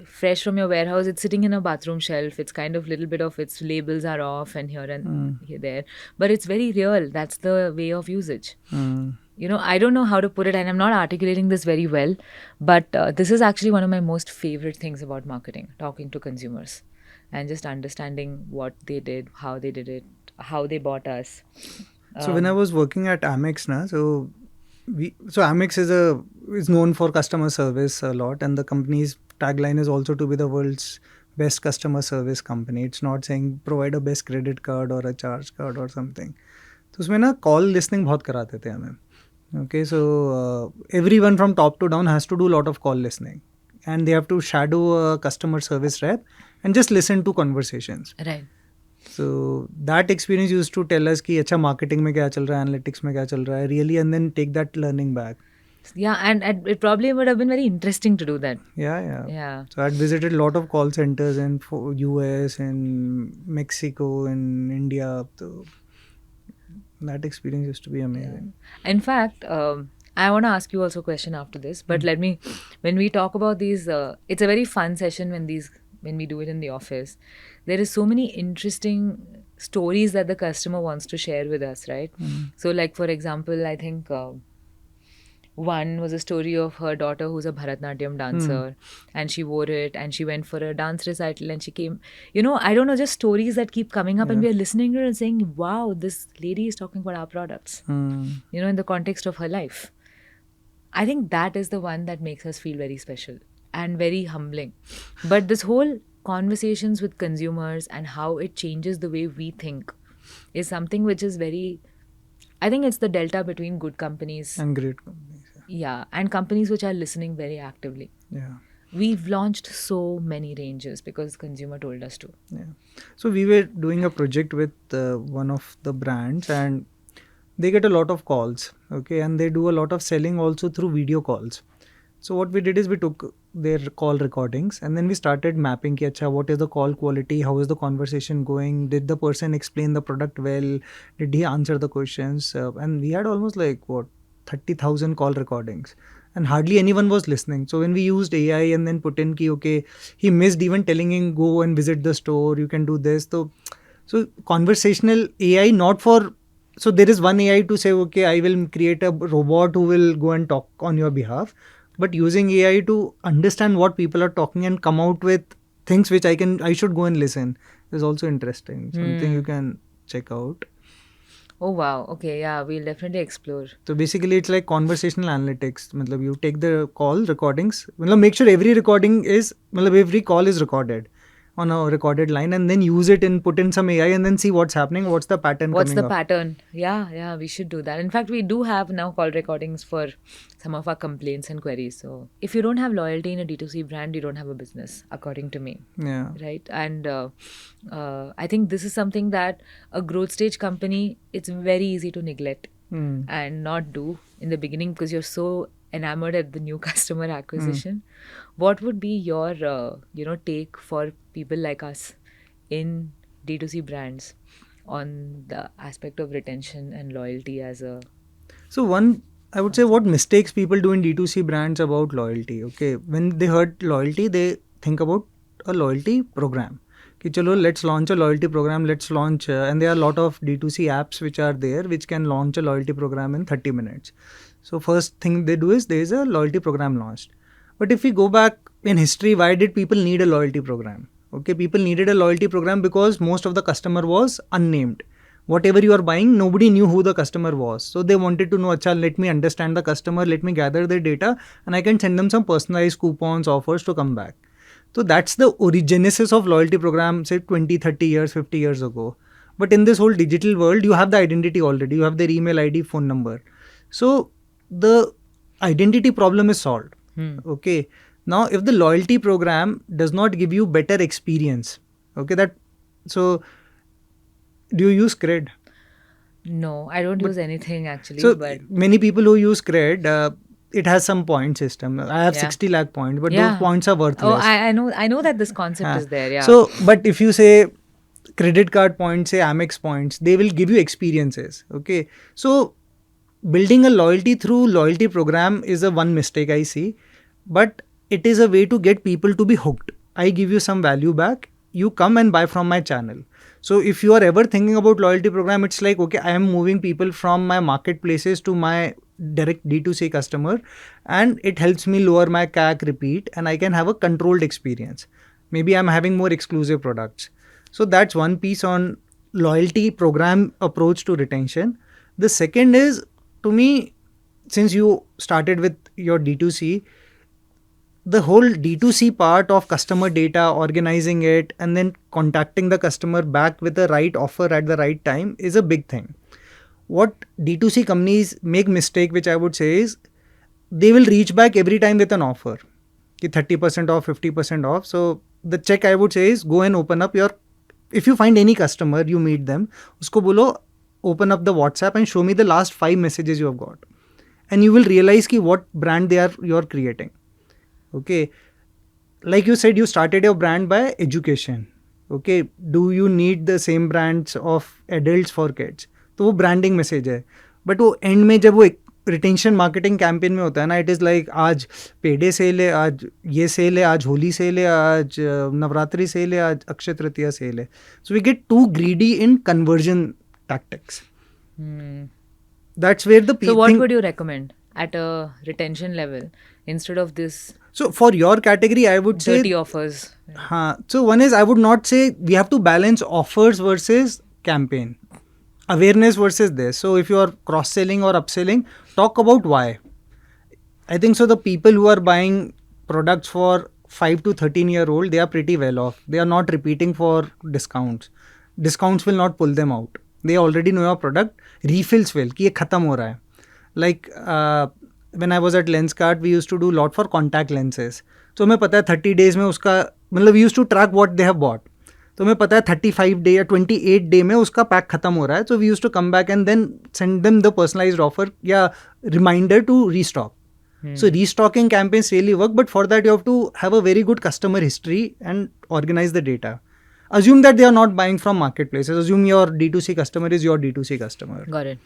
Fresh from your warehouse, it's sitting in a bathroom shelf, it's kind of little bit of its labels are off and here and there, but it's very real. That's the way of usage. I don't know how to put it, and I'm not articulating this very well, but this is actually one of my most favorite things about marketing, talking to consumers. and just understanding what they did, how they did it, how they bought us. So when I was working at Amex, Amex is known for customer service a lot, and the company's tagline is also to be the world's best customer service company. It's not saying provide a best credit card or a charge card or something. तो उसमें ना call listening बहुत कराते थे हमें. Okay, so everyone from top to down has to do a lot of call listening, and they have to shadow a customer service rep and just listen to conversations. Right. So that experience used to tell us कि अच्छा marketing में क्या चल रहा है, analytics में क्या चल रहा है, really, and then take that learning back. Yeah, and it probably would have been very interesting to do that. Yeah. So I'd visited a lot of call centers in US, in Mexico, in India. So that experience used to be amazing. Yeah. In fact, I want to ask you also a question after this, but when we talk about these, it's a very fun session when we do it in the office. There is so many interesting stories that the customer wants to share with us, right? So like, for example, I think one was a story of her daughter who's a Bharatnatyam dancer, and she wore it and she went for a dance recital and she came, I don't know, just stories that keep coming up, and we are listening to her and saying, wow, this lady is talking about our products, in the context of her life. I think that is the one that makes us feel very special and very humbling. But this whole conversations with consumers and how it changes the way we think is something which is I think it's the delta between good companies and great companies. Yeah, and companies which are listening very actively. Yeah. We've launched so many ranges because consumer told us to. Yeah. So we were doing a project with one of the brands, and they get a lot of calls, okay, and they do a lot of selling also through video calls. So what we did is we took their call recordings and then we started mapping ki, acha, what is the call quality, how is the conversation going, did the person explain the product well, did he answer the questions, and we had almost 30,000 call recordings and hardly anyone was listening. So when we used AI and then put in ki, okay, he missed even telling him go and visit the store, you can do this. So conversational AI, so there is one AI to say, okay, I will create a robot who will go and talk on your behalf. But using AI to understand what people are talking and come out with things which I should go and listen is also interesting. Something you can check out. Oh wow, okay, yeah, we'll definitely explore. So basically it's like conversational analytics. You take the call recordings, make sure every call is recorded on a recorded line, and then use it and put in some AI and then see what's happening, what's the pattern coming up. Pattern? Yeah, we should do that. In fact, we do have now call recordings for some of our complaints and queries. So if you don't have loyalty in a D2C brand, you don't have a business, according to me. Yeah. Right? And I think this is something that a growth stage company, it's very easy to neglect and not do in the beginning because you're so enamored at the new customer acquisition. What would be your take for people like us in D2C brands on the aspect of retention and loyalty as a... So I would say what mistakes people do in D2C brands about loyalty. Okay, when they heard loyalty, they think about a loyalty program. Okay, chalo, let's launch a loyalty program, and there are a lot of D2C apps which are there which can launch a loyalty program in 30 minutes. So first thing they do is there is a loyalty program launched. But if we go back in history, why did people need a loyalty program? Okay, people needed a loyalty program because most of the customer was unnamed. Whatever you are buying, nobody knew who the customer was. So they wanted to know, acha, let me understand the customer, let me gather their data, and I can send them some personalized coupons, offers to come back. So that's the genesis of loyalty program, say 20, 30 years, 50 years ago. But in this whole digital world, you have the identity already. You have their email ID, phone number. So the identity problem is solved. Okay. Now, if the loyalty program does not give you better experience, okay, so do you use Cred? No, I don't use anything actually. So many people who use Cred, it has some point system. I have 60 lakh points, but those points are worthless. Oh, I know that this concept is there. Yeah. So, but if you say credit card points, say Amex points, they will give you experiences. Okay. So building a loyalty through loyalty program is a one mistake I see, but it is a way to get people to be hooked. I give you some value back, you come and buy from my channel. So if you are ever thinking about loyalty program, it's like, okay, I am moving people from my marketplaces to my direct D2C customer, and it helps me lower my CAC repeat, and I can have a controlled experience. Maybe I'm having more exclusive products. So that's one piece on loyalty program approach to retention. The second is, to me, since you started with your D2C, the whole D2C part of customer data, organizing it, and then contacting the customer back with the right offer at the right time is a big thing. What D2C companies make mistake, which I would say, is they will reach back every time with an offer. Ki 30% off, 50% off. So the check I would say is go and open up your, if you find any customer, you meet them, usko bolo, open up the WhatsApp and show me the last 5 messages you have got. And you will realize ki what brand you're creating. Okay. Like you said, you started your brand by education. Okay. Do you need the same brands of adults for kids? तो वो branding message है. But वो and में जब वो retention marketing campaign में होता है ना, इट इज़ लाइक आज पेडे सेल है, आज ये सेल है, आज होली सेल है, आज नवरात्रि सेल है, आज अक्षय तृतीया सेल है. So we get to greedy in conversion tactics. That's where the So what would you recommend at a retention level instead of this So for your category, I would say dirty offers? So one is, I would not say we have to balance offers versus campaign, awareness versus this. So if you are cross-selling or upselling, talk about why. I think so the people who are buying products for 5 to 13-year-old, they are pretty well off. They are not repeating for discounts. Discounts will not pull them out. They already know your product. Refills will, कि ये खत्म हो रहा है. Like when I was at Lenskart, we used to do lot for contact lenses. So हमें पता है 30 days में उसका, मतलब we used to track what they have bought. तो हमें पता है 35 day या 28 day में उसका पैक खत्म हो रहा है. So we used to come back and then send them the personalized offer या reminder to restock. So restocking campaigns really work, but for that you have to have a very good customer history and organize the data. Assume that they are not buying from marketplaces. Assume your D2C customer is your D2C customer. Got it.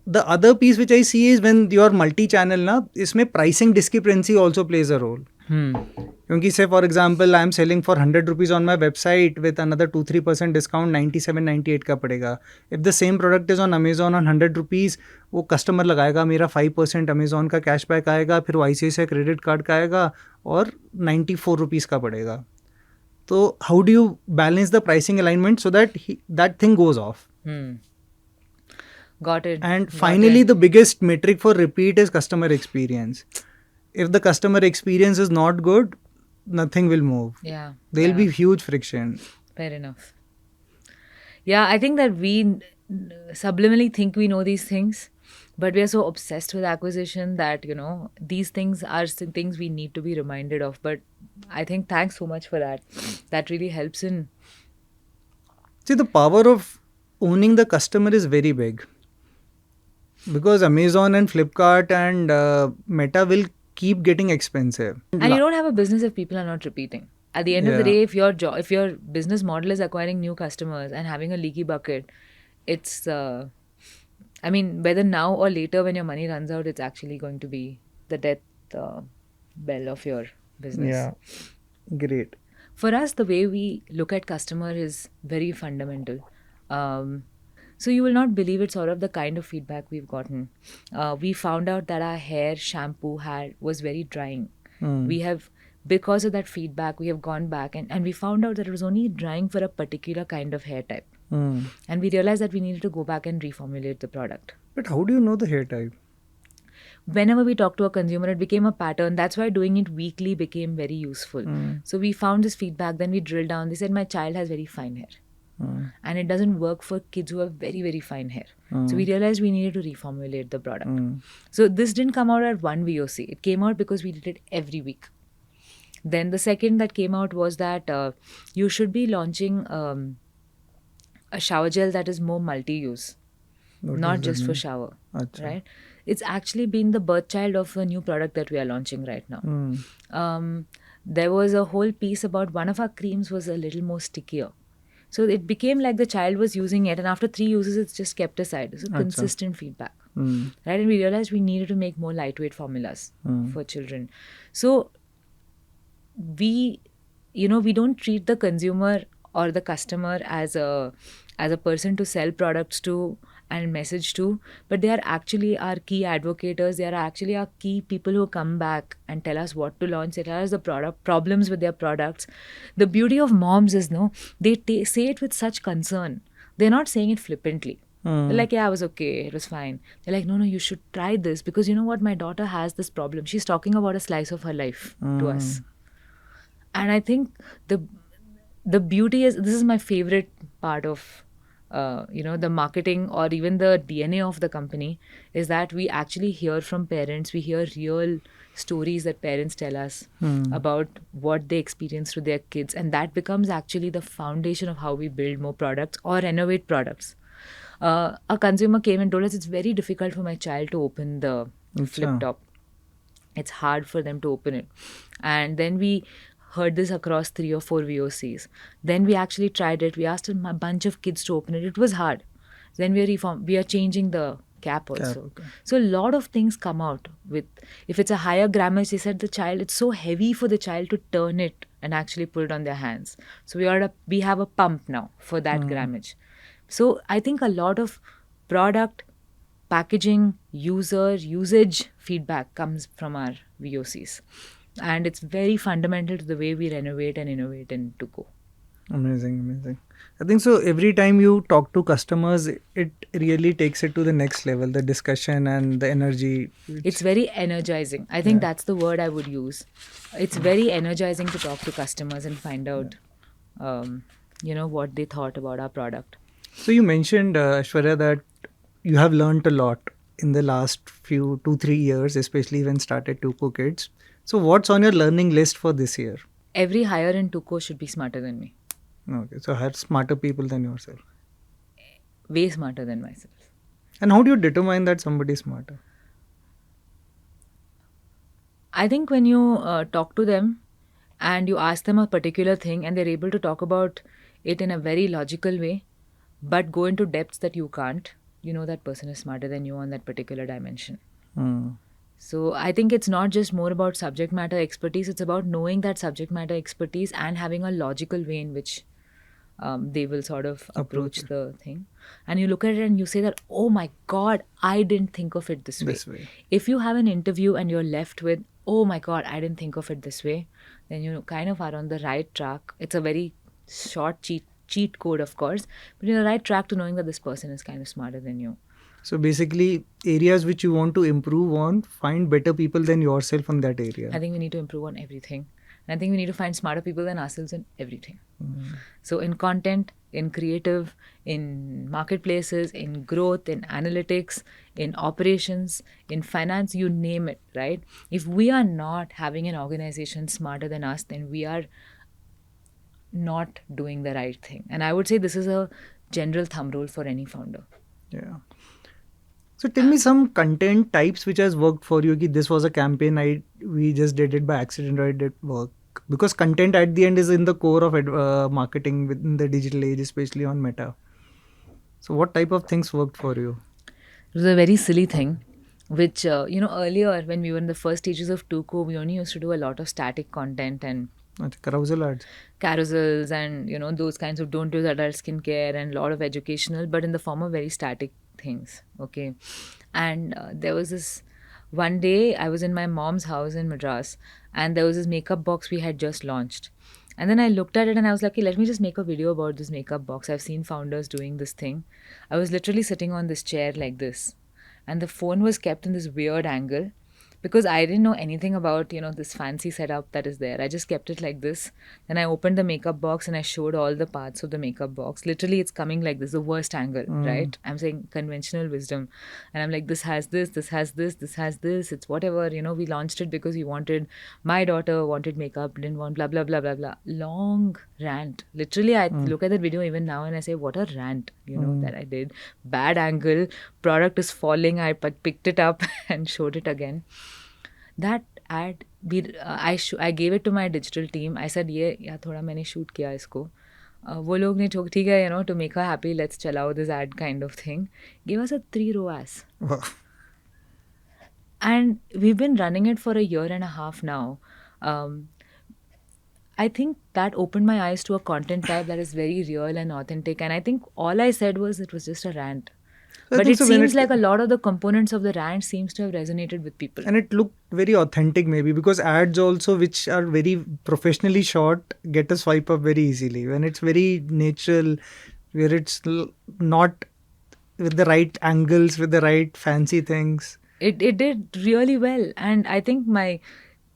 The other piece which I see is when you are multi-channel ना, इसमें pricing discrepancy also plays a role. क्योंकि say for example I am selling for 100 rupees on my website with another 2-3% discount, 97-98 का पड़ेगा. If the same product is on Amazon on 100 rupees, वो customer लगाएगा मेरा 5% Amazon का cashback आएगा, फिर वो ICICI credit card का आएगा और 94 rupees का पड़ेगा. तो how do you balance the pricing alignment so that that thing goes off? Got it. And finally, the biggest metric for repeat is customer experience. If the customer experience is not good, nothing will move. Yeah. There'll be huge friction. Fair enough. Yeah, I think that we subliminally think we know these things, but we are so obsessed with acquisition that, you know, these things are things we need to be reminded of. But I think thanks so much for that. That really helps in... See, the power of owning the customer is very big. Because Amazon and Flipkart and Meta will keep getting expensive. And you don't have a business if people are not repeating. At the end of the day, if your business model is acquiring new customers and having a leaky bucket, it's, I mean, whether now or later when your money runs out, it's actually going to be the death bell of your business. Yeah, great. For us, the way we look at customer is very fundamental. So you will not believe it, sort of the kind of feedback we've gotten. We found out that our hair shampoo was very drying. We have, because of that feedback, we have gone back and we found out that it was only drying for a particular kind of hair type. And we realized that we needed to go back and reformulate the product. But how do you know the hair type? Whenever we talk to a consumer, it became a pattern. That's why doing it weekly became very useful. So we found this feedback, then we drilled down. They said, my child has very fine hair. And it doesn't work for kids who have very, very fine hair. So we realized we needed to reformulate the product. So this didn't come out at one VOC. It came out because we did it every week. Then the second that came out was that you should be launching a shower gel that is more multi-use, not just for shower, right? It's actually been the birth child of a new product that we are launching right now. There was a whole piece about one of our creams was a little more stickier. So it became like the child was using it, and after 3 uses, it's just kept aside. It's a consistent feedback, right? And we realized we needed to make more lightweight formulas for children. So we don't treat the consumer or the customer as a person to sell products to and message to, but they are actually our key advocates. They are actually our key people who come back and tell us what to launch. They tell us the product problems with their products. The beauty of moms is, no, they say it with such concern. They're not saying it flippantly. They're like, yeah, I was okay, it was fine. They're like, no, you should try this because you know what, my daughter has this problem. She's talking about a slice of her life to us. And I think the beauty is, this is my favorite part of the marketing or even the DNA of the company, is that we actually hear from parents. We hear real stories that parents tell us about what they experience with their kids, and that becomes actually the foundation of how we build more products or renovate products. A consumer came and told us, it's very difficult for my child to open the flip top. It's hard for them to open it. And then we heard this across 3 or 4 VOCs. Then we actually tried it. We asked a bunch of kids to open it. It was hard. Then we are changing the cap also. So a lot of things come out with, if it's a higher grammage, they said it's so heavy for the child to turn it and actually put it on their hands. So we have a pump now for that grammage. So I think a lot of product, packaging, usage feedback comes from our VOCs. And it's very fundamental to the way we renovate and innovate in Tuko. Amazing. I think so every time you talk to customers, it really takes it to the next level, the discussion and the energy. It's very energizing. I think that's the word I would use. It's very energizing to talk to customers and find out, what they thought about our product. So you mentioned, Aishwarya, that you have learned a lot in the last 2-3 years, especially when started Tuko Kids. So what's on your learning list for this year? Every hire in Tuko should be smarter than me. Okay, so hire smarter people than yourself. Way smarter than myself. And how do you determine that somebody is smarter? I think when you talk to them and you ask them a particular thing and they're able to talk about it in a very logical way, but go into depths that you can't, you know that person is smarter than you on that particular dimension. So I think it's not just more about subject matter expertise, it's about knowing that subject matter expertise and having a logical way in which they will sort of approach the thing. And you look at it and you say that, oh my God, I didn't think of it this way. If you have an interview and you're left with, oh my God, I didn't think of it this way, then you kind of are on the right track. It's a very short cheat code, of course, but you're on the right track to knowing that this person is kind of smarter than you. So basically, areas which you want to improve on, find better people than yourself on that area. I think we need to improve on everything. And I think we need to find smarter people than ourselves in everything. So in content, in creative, in marketplaces, in growth, in analytics, in operations, in finance, you name it, right? If we are not having an organization smarter than us, then we are not doing the right thing. And I would say this is a general thumb rule for any founder. Yeah. So tell me some content types which has worked for you. This was a campaign we just did it by accident, or it did work? Because content at the end is in the core of marketing within the digital age, especially on Meta. So what type of things worked for you? It was a very silly thing, which, earlier when we were in the first stages of Tuko, we only used to do a lot of static content and carousel ads. Carousels and, those kinds of don't use adult skincare and a lot of educational, but in the form of very static things. Okay. And there was this one day I was in my mom's house in Madras and there was this makeup box we had just launched. And then I looked at it and I was like, okay, let me just make a video about this makeup box. I've seen founders doing this thing. I was literally sitting on this chair like this. And the phone was kept in this weird angle because I didn't know anything about, this fancy setup that is there. I just kept it like this. Then I opened the makeup box and I showed all the parts of the makeup box. Literally, it's coming like this, the worst angle, right? I'm saying conventional wisdom. And I'm like, this has this, this has this, this has this. It's whatever, we launched it because my daughter wanted makeup, didn't want blah, blah, blah, blah, blah. Long rant. Literally, I look at that video even now and I say, what a rant, that I did. Bad angle, product is falling. I picked it up and showed it again. That ad, I gave it to my digital team. I said, yeah, thoda maine shoot kiya isko. वो लोग ने ठीक है, to make her happy, let's chalao this ad kind of thing. Gave us a 3 ROAS. Wow. And we've been running it for a year and a half now. I think that opened my eyes to a content type that is very real and authentic. And I think all I said was it was just a rant. So I But think it so when seems like a lot of the components of the rant seems to have resonated with people. and it looked very authentic maybe because ads also which are very professionally shot get a swipe up very easily. When it's very natural, where it's not with the right angles, with the right fancy things. It did really well, and I think my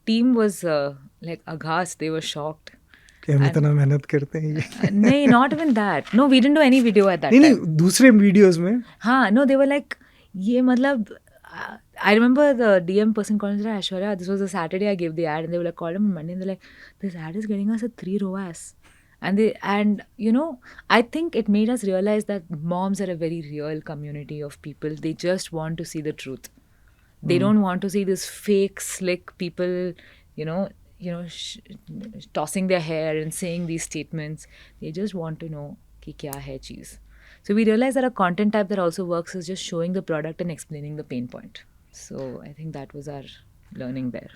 team was like aghast. They were shocked. कि हम And इतना मेहनत करते हैं ये no, not even that. No, we didn't do any video at that नहीं time. नहीं दूसरे वीडियोस में हाँ, no, they were like, ये मतलब, I remember the DM person calling me, Aishwarya, this was a Saturday I gave the ad, and they were like, called him on Monday, and they're like, this ad is getting us a 3 ROAS. And you know, I think it made us realize that moms are a very real community of people. They just want to see the truth. They don't want to see this fake, slick people, you know, tossing their hair and saying these statements. They just want to know कि क्या है चीज़. So we realized that a content type that also works is just showing the product and explaining the pain point. So I think that was our learning there.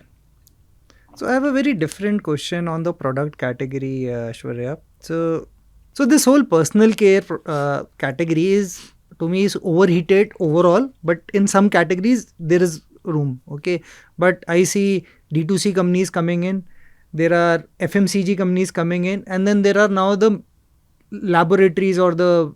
So I have a very different question on the product category, Shwarya. So this whole personal care category is, to me, is overheated overall, but in some categories there is room. Okay, but I see D2C companies coming in, there are FMCG companies coming in, and then there are now the laboratories or the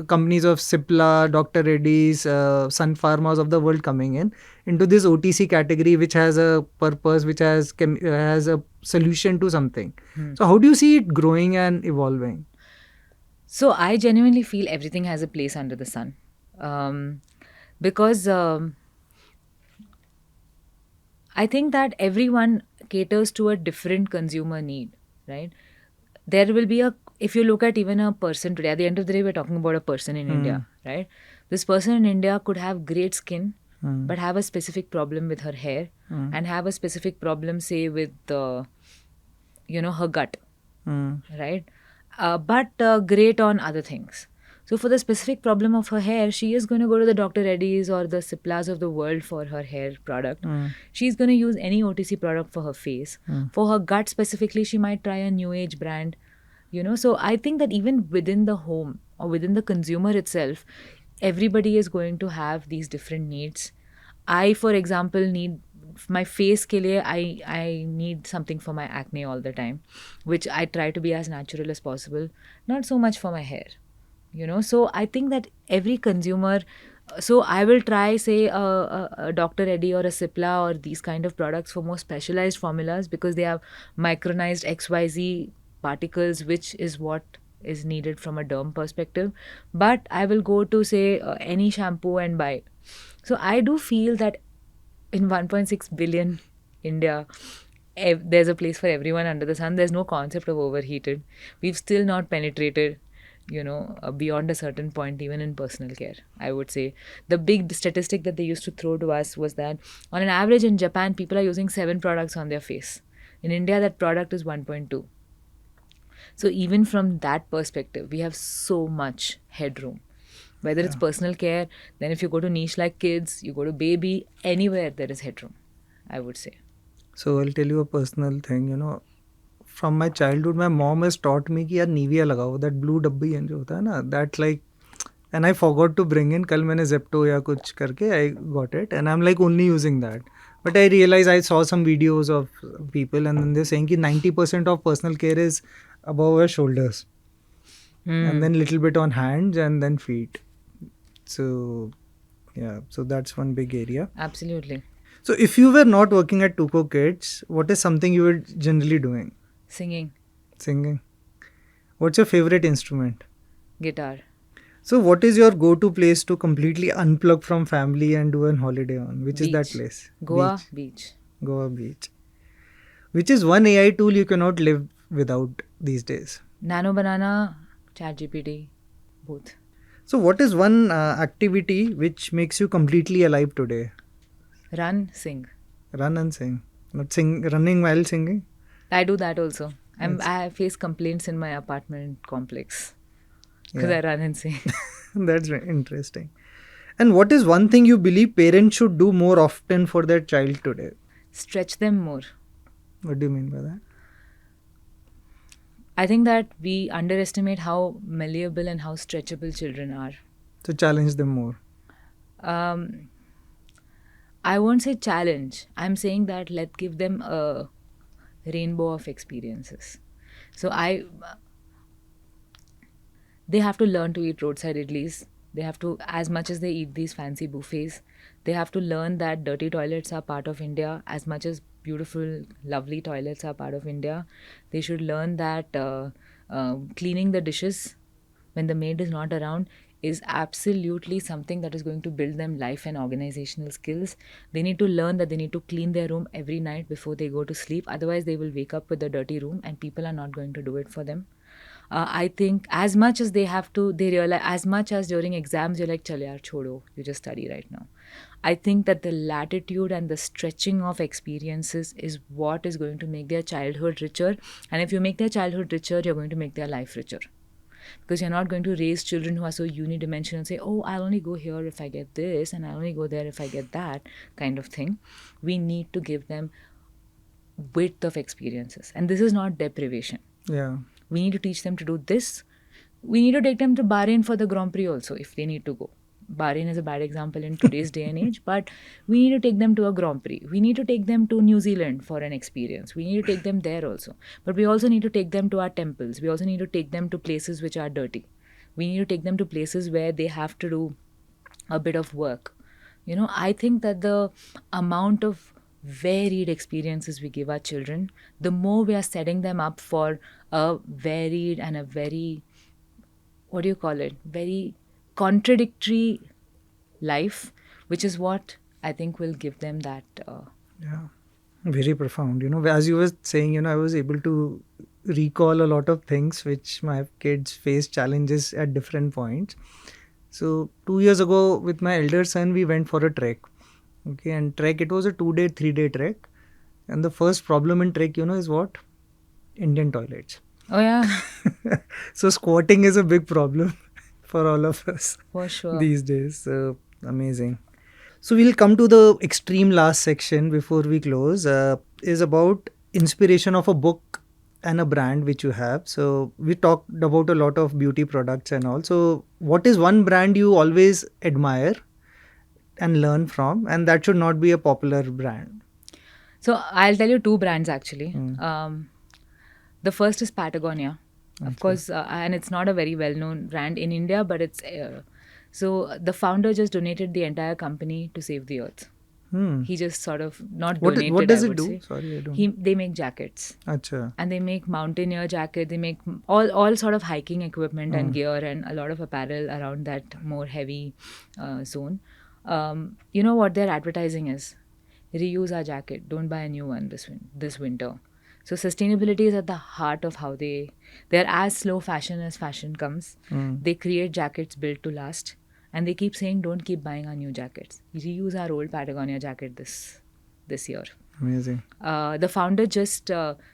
companies of Cipla, Dr. Reddy's, Sun Pharmas of the world coming in into this OTC category, which has a purpose, which has a solution to something. So how do you see it growing and evolving? So I genuinely feel everything has a place under the sun, because I think that everyone caters to a different consumer need, right? There will be if you look at even a person today, at the end of the day, we're talking about a person in India, right? This person in India could have great skin, but have a specific problem with her hair and have a specific problem, say, with, her gut, right? But great on other things. So for the specific problem of her hair, she is going to go to the Dr. Reddy's or the Ciplas of the world for her hair product. She's going to use any OTC product for her face. For her gut specifically, she might try a new age brand. So I think that even within the home or within the consumer itself, everybody is going to have these different needs. I, for example, need my face ke liye, I need something for my acne all the time, which I try to be as natural as possible. Not so much for my hair. So I think that every consumer, so I will try, say, a Dr. Reddy or a Cipla or these kind of products for more specialized formulas because they have micronized XYZ particles, which is what is needed from a derm perspective. But I will go to, say, any shampoo and buy. So I do feel that in 1.6 billion India, there's a place for everyone under the sun. There's no concept of overheated. We've still not penetrated beyond a certain point, even in personal care. I would say the big statistic that they used to throw to us was that on an average in Japan, people are using 7 products on their face. In India, that product is 1.2. So even from that perspective, we have so much headroom. Whether it's personal care, then if you go to niche like kids, you go to baby, anywhere there is headroom, I would say. So I'll tell you a personal thing, from my childhood, my mom has taught me कि यार Nivea लगाओ, that blue डब्बी जो होता है ना, that like, and I forgot to bring in, कल मैंने Zepto या कुछ करके I got it, and I'm like only using that. But I realized I saw some videos of people and then they're saying कि 90% of personal care is above your shoulders, and then little bit on hands and then feet. So yeah, so that's one big area. Absolutely. So if you were not working at Tuco Kids, what is something you were generally doing? Singing. Singing. What's your favorite instrument? Guitar. So what is your go-to place to completely unplug from family and do an holiday on? Which is that Beach. place? Goa Beach. Goa Beach. Which is one AI tool you cannot live without these days? Nano Banana, ChatGPT, both. So what is one activity which makes you completely alive today? Run, sing. Run and sing. Not running while singing? I do that also. I face complaints in my apartment complex because I run and sing. That's very interesting. And what is one thing you believe parents should do more often for their child today? Stretch them more. What do you mean by that? I think that we underestimate how malleable and how stretchable children are. To challenge them more. Um, I won't say challenge. I'm saying that let's give them a rainbow of experiences. So they have to learn to eat roadside idlis. They have to, as much as they eat these fancy buffets, they have to learn that dirty toilets are part of India as much as beautiful, lovely toilets are part of India. They should learn that cleaning the dishes when the maid is not around is absolutely something that is going to build them life and organizational skills. They need to learn that they need to clean their room every night before they go to sleep. Otherwise, they will wake up with a dirty room and people are not going to do it for them. I think as much as they have to, they realize, as much as during exams, you're like, chal yaar, chodo, you just study right now. I think that the latitude and the stretching of experiences is what is going to make their childhood richer. And if you make their childhood richer, you're going to make their life richer. Because you're not going to raise children who are so unidimensional and say, oh, I'll only go here if I get this, and I'll only go there if I get that kind of thing. We need to give them width of experiences. And this is not deprivation. Yeah. We need to teach them to do this. We need to take them to Bahrain for the Grand Prix also if they need to go. Bahrain is a bad example in today's day and age, but we need to take them to a Grand Prix. We need to take them to New Zealand for an experience. We need to take them there also. But we also need to take them to our temples. We also need to take them to places which are dirty. We need to take them to places where they have to do a bit of work. You know, I think that the amount of varied experiences we give our children, the more we are setting them up for a varied and a very, what do you call it, very contradictory life, which is what I think will give them that. Yeah, very profound. You know, as you were saying, you know, I was able to recall a lot of things which my kids face challenges at different points. So 2 years ago, with my elder son, we went for a trek. Okay, and trek, it was a 2-day, 3-day trek. And the first problem in trek, you know, is what? Indian toilets. Oh, yeah, So squatting is a big problem for all of us for sure. these days. So amazing. So we'll come to the extreme last section before we close. Is about inspiration of a book and a brand which you have. So we talked about a lot of beauty products and all. So what is one brand you always admire and learn from, and that should not be a popular brand? So I'll tell you two brands actually. The first is Patagonia. Of course, and it's not a very well-known brand in India, but it's so the founder just donated the entire company to save the earth. He just sort of not donated. What does I it would do? say. Sorry, I don't. They make jackets. Acha. And they make mountaineer jacket. They make all sort of hiking equipment and gear and a lot of apparel around that more heavy zone. You know what their advertising is? Reuse our jacket. Don't buy a new one this winter. So sustainability is at the heart of how they're as slow fashion as fashion comes. They create jackets built to last, and they keep saying, "Don't keep buying our new jackets. Reuse our old Patagonia jacket this year." Amazing. The founder just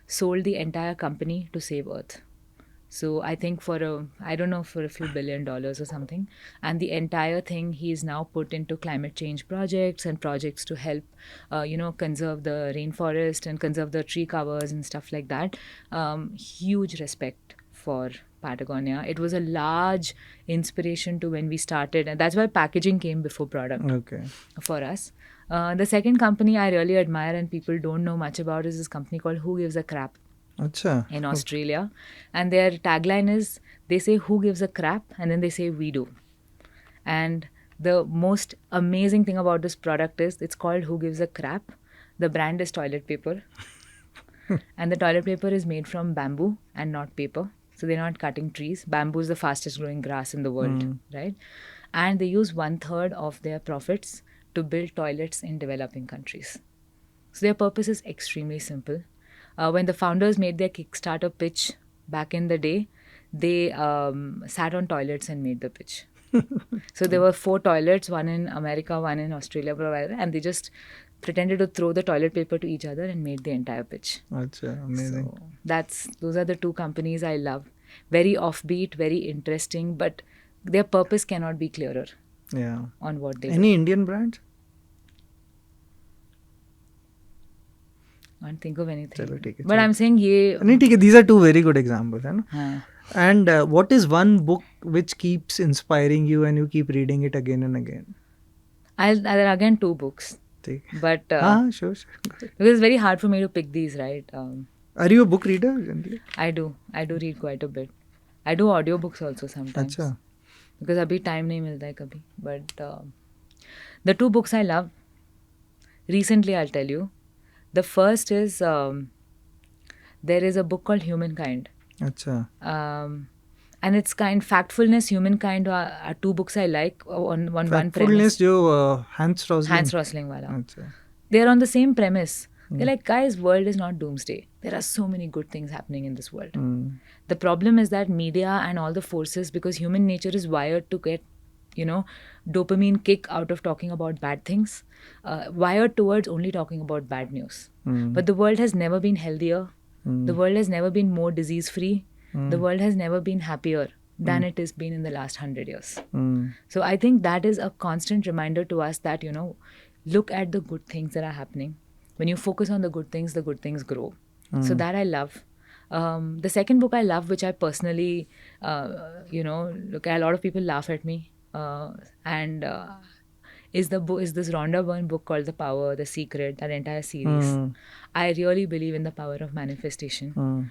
sold the entire company to save Earth. So I think for a few $1 billion or something. And the entire thing he's now put into climate change projects and projects to help, conserve the rainforest and conserve the tree covers and stuff like that. Huge respect for Patagonia. It was a large inspiration to when we started. And that's why packaging came before product for us. The second company I really admire and people don't know much about is this company called Who Gives a Crap. Acha. In Australia, and their tagline is they say who gives a crap and then they say we do. And the most amazing thing about this product is it's called Who Gives a Crap. The brand is toilet paper and the toilet paper is made from bamboo and not paper, so they're not cutting trees. Bamboo is the fastest growing grass in the world, right? And they use 1/3 of their profits to build toilets in developing countries. So their purpose is extremely simple. When the founders made their Kickstarter pitch back in the day, they sat on toilets and made the pitch. So there were 4 toilets, one in America, one in Australia, and they just pretended to throw the toilet paper to each other and made the entire pitch. Achha, amazing. So those are the two companies I love. Very offbeat, very interesting, but their purpose cannot be clearer. Yeah. On what they do. Any Indian brand? I can't think of anything. Chalo, theek hai, but I'm saying these are two very good examples. Hai na? And what is one book which keeps inspiring you and you keep reading it again and again? there are again 2 books, ठीक but हाँ sure because it's very hard for me to pick these, right? are you a book reader generally I do read quite a bit. I do audiobooks also sometimes. अच्छा Because अभी time नहीं मिलता है कभी. But the 2 books I love, recently I'll tell you. The first is there is a book called Humankind. अच्छा And it's Factfulness, Humankind are 2 books I like on one premise. Factfulness जो Hans Rosling Hans Rosling wala. अच्छा They're on the same premise. They're like, guys, world is not doomsday. There are so many good things happening in this world. The problem is that media and all the forces, because human nature is wired to get, dopamine kick out of talking about bad things, wired towards only talking about bad news. But the world has never been healthier. The world has never been more disease-free. The world has never been happier than it has been in the last 100 years. So I think that is a constant reminder to us that, look at the good things that are happening. When you focus on the good things grow. So that I love. The second book I love, which I personally, look at, a lot of people laugh at me, is this Rhonda Byrne book called The Power, The Secret, that entire series. I really believe in the power of manifestation.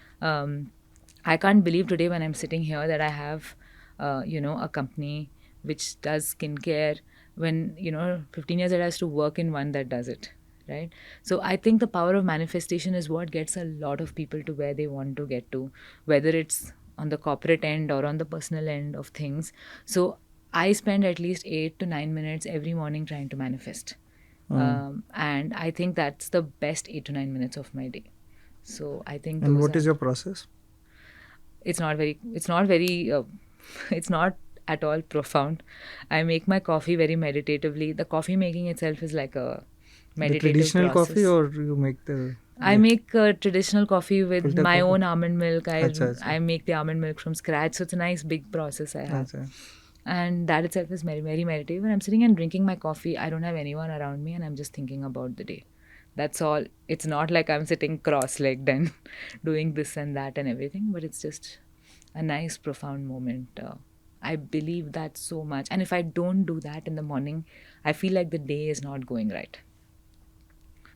I can't believe today when I'm sitting here that I have, a company which does skincare when, 15 years later I has to work in one that does it. Right? So I think the power of manifestation is what gets a lot of people to where they want to get to, whether it's on the corporate end or on the personal end of things. So I spend at least 8 to 9 minutes every morning trying to manifest. And I think that's the best 8 to 9 minutes of my day. So I think. And what is your process? It's not at all profound. I make my coffee very meditatively. The coffee making itself is like a meditative the traditional process. Coffee, or you make the... I make traditional coffee with Filter my coffee? own almond milk. Achha. I make the almond milk from scratch. So it's a nice big process I have. Achha. And that itself is very, very meditative. When I'm sitting and drinking my coffee, I don't have anyone around me and I'm just thinking about the day. That's all. It's not like I'm sitting cross-legged and doing this and that and everything, but it's just a nice, profound moment. I believe that so much. And if I don't do that in the morning, I feel like the day is not going right.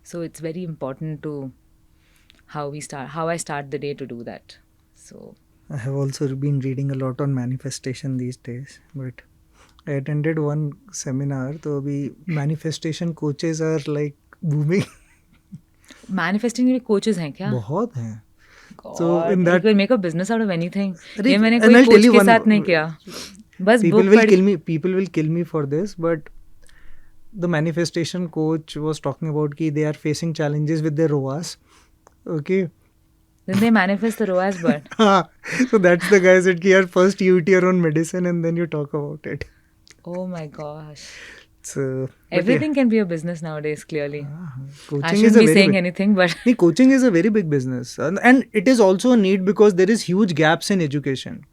So it's very important to how I start the day to do that. So I have also been reading a lot on manifestation these days, but I attended one seminar, so abhi manifestation coaches are like booming. Manifesting के coaches हैं क्या? बहुत हैं. God, So in that, you can make a business out of anything. अरे, ये मैंने and कोई I'll tell coach you के one- साथ नहीं किया. बस people book will पढ़ी. people will kill me for this, but the manifestation coach was talking about कि they are facing challenges with their ROAS. Okay. Then they manifest the ROAS bird. So that's the guy said कि यार first you eat your own medicine and then you talk about it. Oh my gosh. So but Everything can be a business nowadays, clearly. yeah, I coaching is shouldn't a be very saying big, anything, but Nee, coaching is a very big business, and it is also a need because there is huge gaps in education.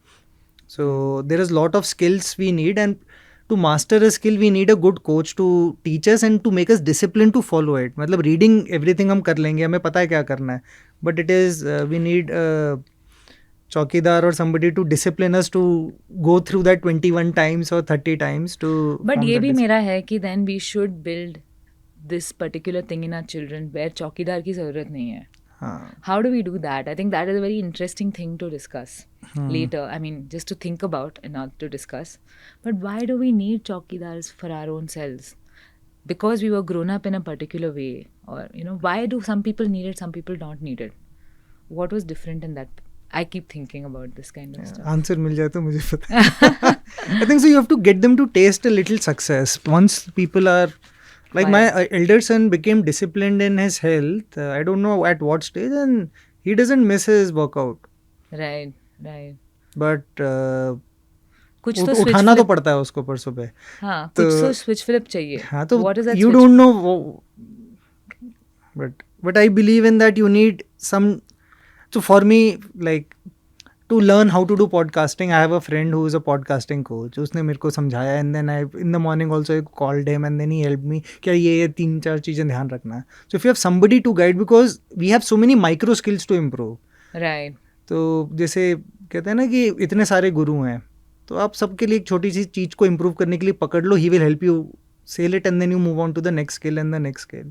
So there is lot of skills we need, and to master a skill we need a good coach to teach us and to make us disciplined to follow it. मतलब reading everything हम कर लेंगे, हमें पता है क्या करना है, but it is we need a चौकीदार or somebody to discipline us to go through that 21 times or 30 times to. but form ये that भी discipline. मेरा है कि then we should build this particular thing in our children where चौकीदार की ज़रूरत नहीं है. हाँ. How do we do that? I think that is a very interesting thing to discuss later. I mean, just to think about and not to discuss. But why do we need chowkidars for our own selves? Because we were grown up in a particular way. Or, why do some people need it, some people don't need it? What was different in that? I keep thinking about this kind of stuff. Answer मिल जाए तो मुझे पता है. I think so you have to get them to taste a little success. Once people are like my elder son became disciplined in his health. I don't know at what stage, and he doesn't miss his workout. Right. But कुछ तो switch उठाना तो flip. पड़ता है उसको परसों पे. हाँ, कुछ तो switch flip चाहिए. हाँ तो What is that you switch don't know. But I believe in that you need some. So for me, like to learn how to do podcasting, I have a friend who is a podcasting coach. उसने मेरे को समझाया, and then I in the morning also I called him and then he helped me कि ये 3-4 चीज़ें ध्यान रखना है. So if you have somebody to guide, because we have so many micro skills to improve. Right. तो जैसे कहते हैं ना कि इतने सारे गुरु हैं, तो आप सबके लिए एक छोटी सी चीज़ को इम्प्रूव करने के लिए पकड़ लो, he will help you sail it and then you move on to the next skill and the next skill.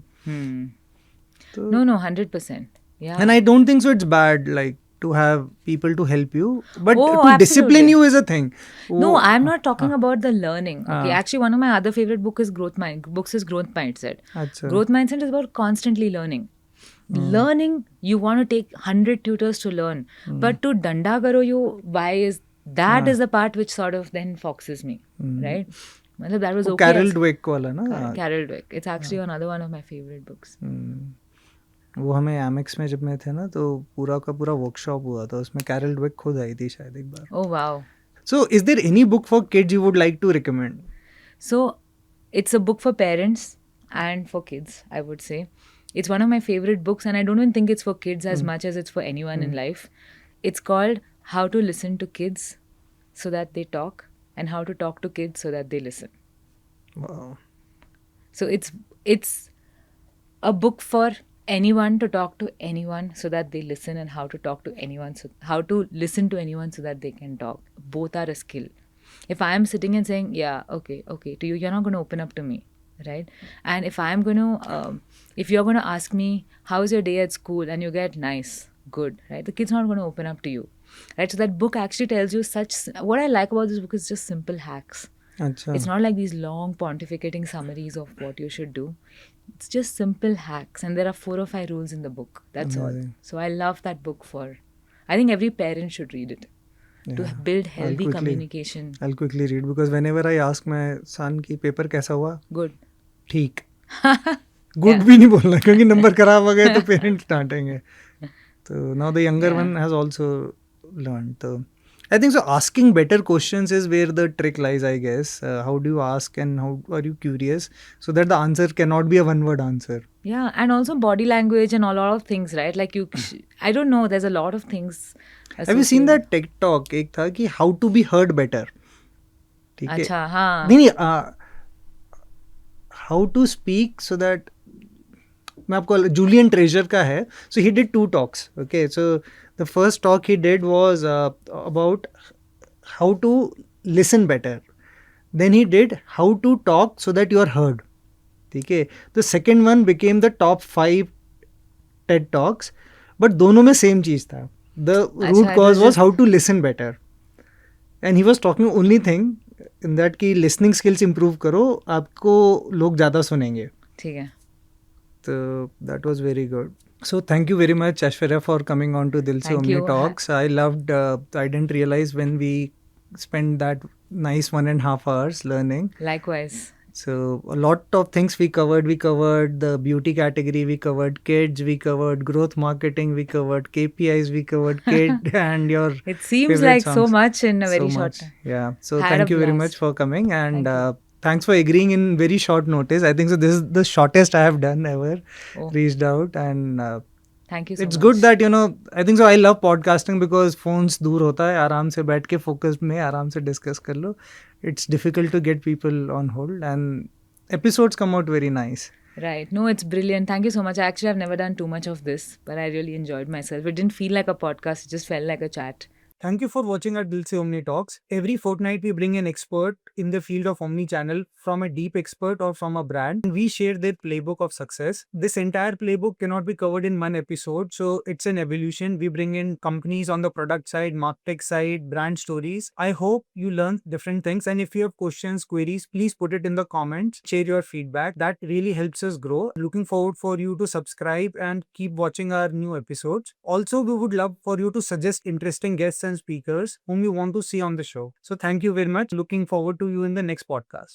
So, No, 100%. Yeah. and I don't think so it's bad, like, to have people to help you, but Oh, to discipline absolutely. you is a thing. No, Oh, I'm not talking about the learning. Okay, Ah. actually, one of my other favorite books is Growth Mindset. Acha. Growth Mindset is about constantly learning. Learning, you want to take 100 tutors to learn, but to danda karo you, why is that is the part which sort of then foxes me, right? Matlab, that was वो okay. Carol Dweck वाला ना. Carol Dweck. It's actually another one of my favorite books. वो हमें Amex में जब मैं थे ना तो पूरा का पूरा वर्कशॉप हुआ था, उसमें कैरल ड्वेक खुद आई थी शायद एक बार. Oh, wow. So is there any book for kids you would like to recommend? So, it's a book for parents and for kids, I would say. It's one of my favorite books, and I don't even think it's for kids as much as it's for anyone in life. It's called How to Listen to Kids So That They Talk, and How to Talk to Kids So That They Listen. Wow. So it's a book for anyone to talk to anyone so that they listen, and how to talk to anyone, so how to listen to anyone so that they can talk. Both are a skill. If I am sitting and saying, yeah, okay, to you, you're not going to open up to me, right? And if I'm going to, if you're going to ask me, how's your day at school, and you get nice, good, right? The kid's not going to open up to you, right? So that book actually tells you what I like about this book is just simple hacks. अच्छा. It's not like these long pontificating summaries of what you should do. It's just simple hacks, and there are 4 or 5 rules in the book. That's all. Amazing. So I love that book I think every parent should read it to Yeah. build healthy quickly- communication. I'll quickly read because whenever I ask my son कि paper कैसा हुआ, Good. ठीक. Good भी नहीं बोलना क्योंकि number खराब हो गए तो पेरेंट्स डांटेंगे. तो now the younger Yeah. one has also learned. So I think so asking better questions is where the trick lies, I guess. How do you ask and how are you curious so that the answer cannot be a one word answer. Yeah, and also body language and a lot of things, right? Like I don't know, there's a lot of things. Have you seen that TikTok? एक था कि how to be heard better. ठीक है. अच्छा, हाँ. नहीं how to speak so that मैं आपको जूलियन ट्रेजर का है. So he did 2 talks. Okay, so the first talk he did was about how to listen better. Then he did how to talk so that you are heard. ठीक है. The second one became the top 5 TED talks, but दोनों में same चीज था. The root it cause was was how to listen better. And he was talking only thing in that कि listening skills improve करो, आपको लोग ज़्यादा सुनेंगे. ठीक है. So that was very good. So thank you very much, Aishwarya, for coming on to Dil Se Thank Omni you. Talks. I loved. I didn't realize when we spent that nice 1.5 hours learning. Likewise. So a lot of things we covered. We covered the beauty category. We covered kids. We covered growth marketing. We covered KPIs. We covered kid and your. It seems favorite like so songs. much in a very So short much. time. Yeah. So Had thank a you very blast. much for coming and Thank thanks for agreeing in very short notice. I think so. This is the shortest I have done ever. Oh. Reached out and. Thank you so It's much. good that I think so I love podcasting because phones दूर होता है, आराम से बैठ के focus में आराम से discuss कर लो. It's difficult to get people on hold and episodes come out very nice. Right. No, it's brilliant. Thank you so much. Actually, I've never done too much of this, but I really enjoyed myself. It didn't feel like a podcast. It just felt like a chat. Thank you for watching our Dil Se Omni Talks. Every fortnight we bring an expert in the field of omni-channel from a deep expert or from a brand. And we share their playbook of success. This entire playbook cannot be covered in one episode, so it's an evolution. We bring in companies on the product side, martech side, brand stories. I hope you learned different things, and if you have questions, queries, please put it in the comments. Share your feedback. That really helps us grow. Looking forward for you to subscribe and keep watching our new episodes. Also, we would love for you to suggest interesting guests and speakers whom you want to see on the show. So thank you very much. Looking forward to you in the next podcast.